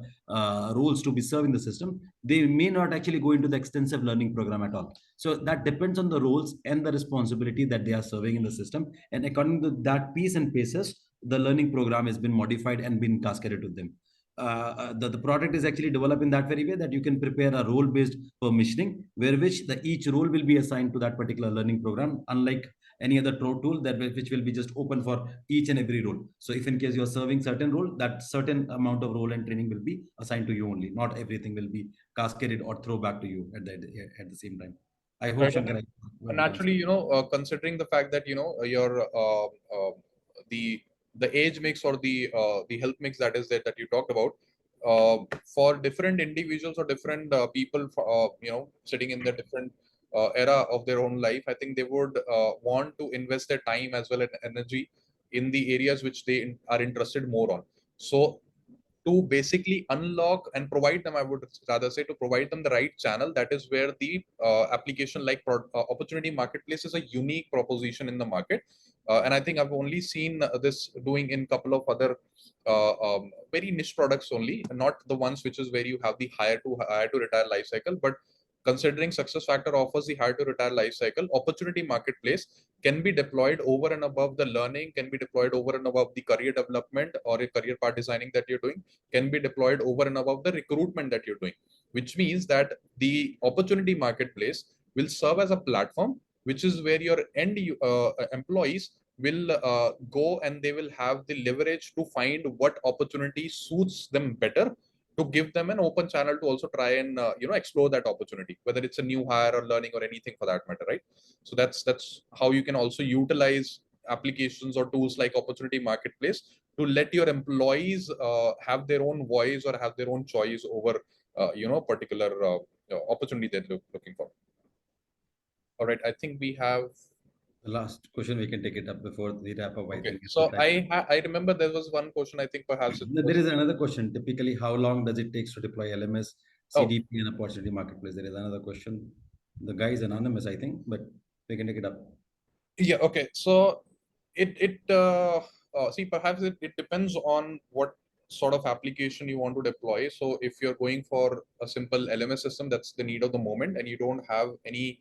roles to be served in the system, they may not actually go into the extensive learning program at all. So that depends on the roles and the responsibility that they are serving in the system. And according to that piece and paces, the learning program has been modified and been cascaded to them. The product is actually developed in that very way that you can prepare a role based permissioning where which the each role will be assigned to that particular learning program, unlike any other tool which will be just open for each and every role. So if in case you are serving certain role, that certain amount of role and training will be assigned to you only. Not everything will be cascaded or throw back to you at the same time. I hope Right. Shankar, I And will answer. naturally, considering the fact that your the age mix or the health mix that is there that you talked about, for different individuals or different people, sitting in the different era of their own life, I think they would want to invest their time as well as energy in the areas which they are interested more on. So to basically unlock and provide them, I would rather say, to provide them the right channel, that is where the application like opportunity marketplace is a unique proposition in the market. And I think I've only seen this doing in couple of other very niche products only, not the ones which is where you have the hire to retire life cycle. But considering success factor offers the hire to retire life cycle, opportunity marketplace can be deployed over and above the learning, can be deployed over and above the career development or a career path designing that you're doing, can be deployed over and above the recruitment that you're doing, which means that the opportunity marketplace will serve as a platform, which is where your employees will go and they will have the leverage to find what opportunity suits them better, to give them an open channel to also try and explore that opportunity, whether it's a new hire or learning or anything for that matter, right? So that's how you can also utilize applications or tools like opportunity marketplace to let your employees have their own voice or have their own choice over particular opportunity that they're looking for. All right, I think we have. The last question, we can take it up before we wrap up. I Okay, think it's the so time. I remember there was one question, I think perhaps it There was. is another question. Typically, how long does it take to deploy LMS, Oh, CDP, and opportunity marketplace? There is another question. The guy is anonymous, I think, but we can take it up. yeah, okay. So see, perhaps it depends on what sort of application you want to deploy. So if you're going for a simple LMS system, that's the need of the moment, and you don't have any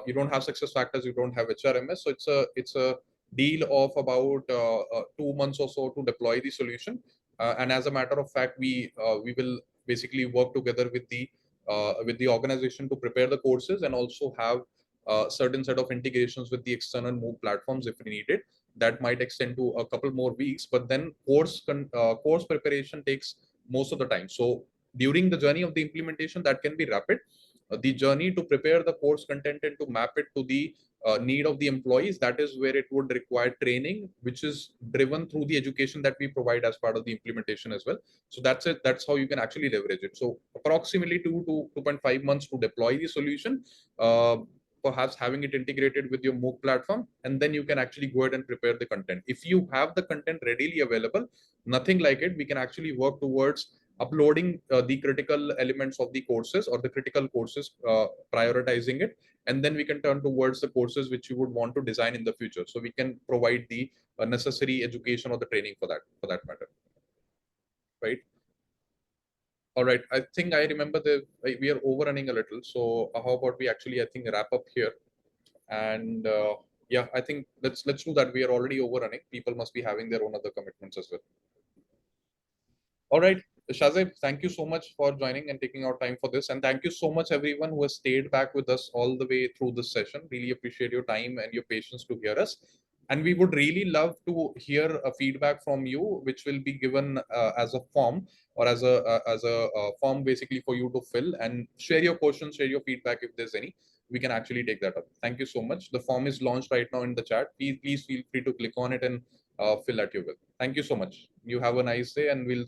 you don't have success factors, you don't have HRMS, so it's a deal of about 2 months or so to deploy the solution. And as a matter of fact, we will basically work together with the organization to prepare the courses and also have certain set of integrations with the external move platforms if needed. That might extend to a couple more weeks, but then course preparation takes most of the time. So during the journey of the implementation, that can be rapid. The journey to prepare the course content and to map it to the need of the employees, that is where it would require training, which is driven through the education that we provide as part of the implementation as well. So that's it. That's how you can actually leverage it. So approximately 2 to 2.5 months to deploy the solution. Perhaps having it integrated with your MOOC platform, and then you can actually go ahead and prepare the content. If you have the content readily available, nothing like it, we can actually work towards uploading the critical elements of the courses or the critical courses, prioritizing it, and then we can turn towards the courses which you would want to design in the future. So we can provide the necessary education or the training for that matter, right? All right, I think I remember we are overrunning a little, so how about we actually, I think, wrap up here. And yeah, I think let's do that. We are already overrunning. People must be having their own other commitments as well. All right, Shazib, thank you so much for joining and taking our time for this. And thank you so much, everyone who has stayed back with us all the way through this session. Really appreciate your time and your patience to hear us. And we would really love to hear a feedback from you, which will be given as a form or as a form basically for you to fill and share your questions, share your feedback if there's any. We can actually take that up. Thank you so much. The form is launched right now in the chat. Please feel free to click on it and fill at your will. Thank you so much. You have a nice day, and we'll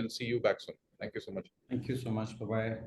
see you back soon. Thank you so much. Thank you so much. Bye bye.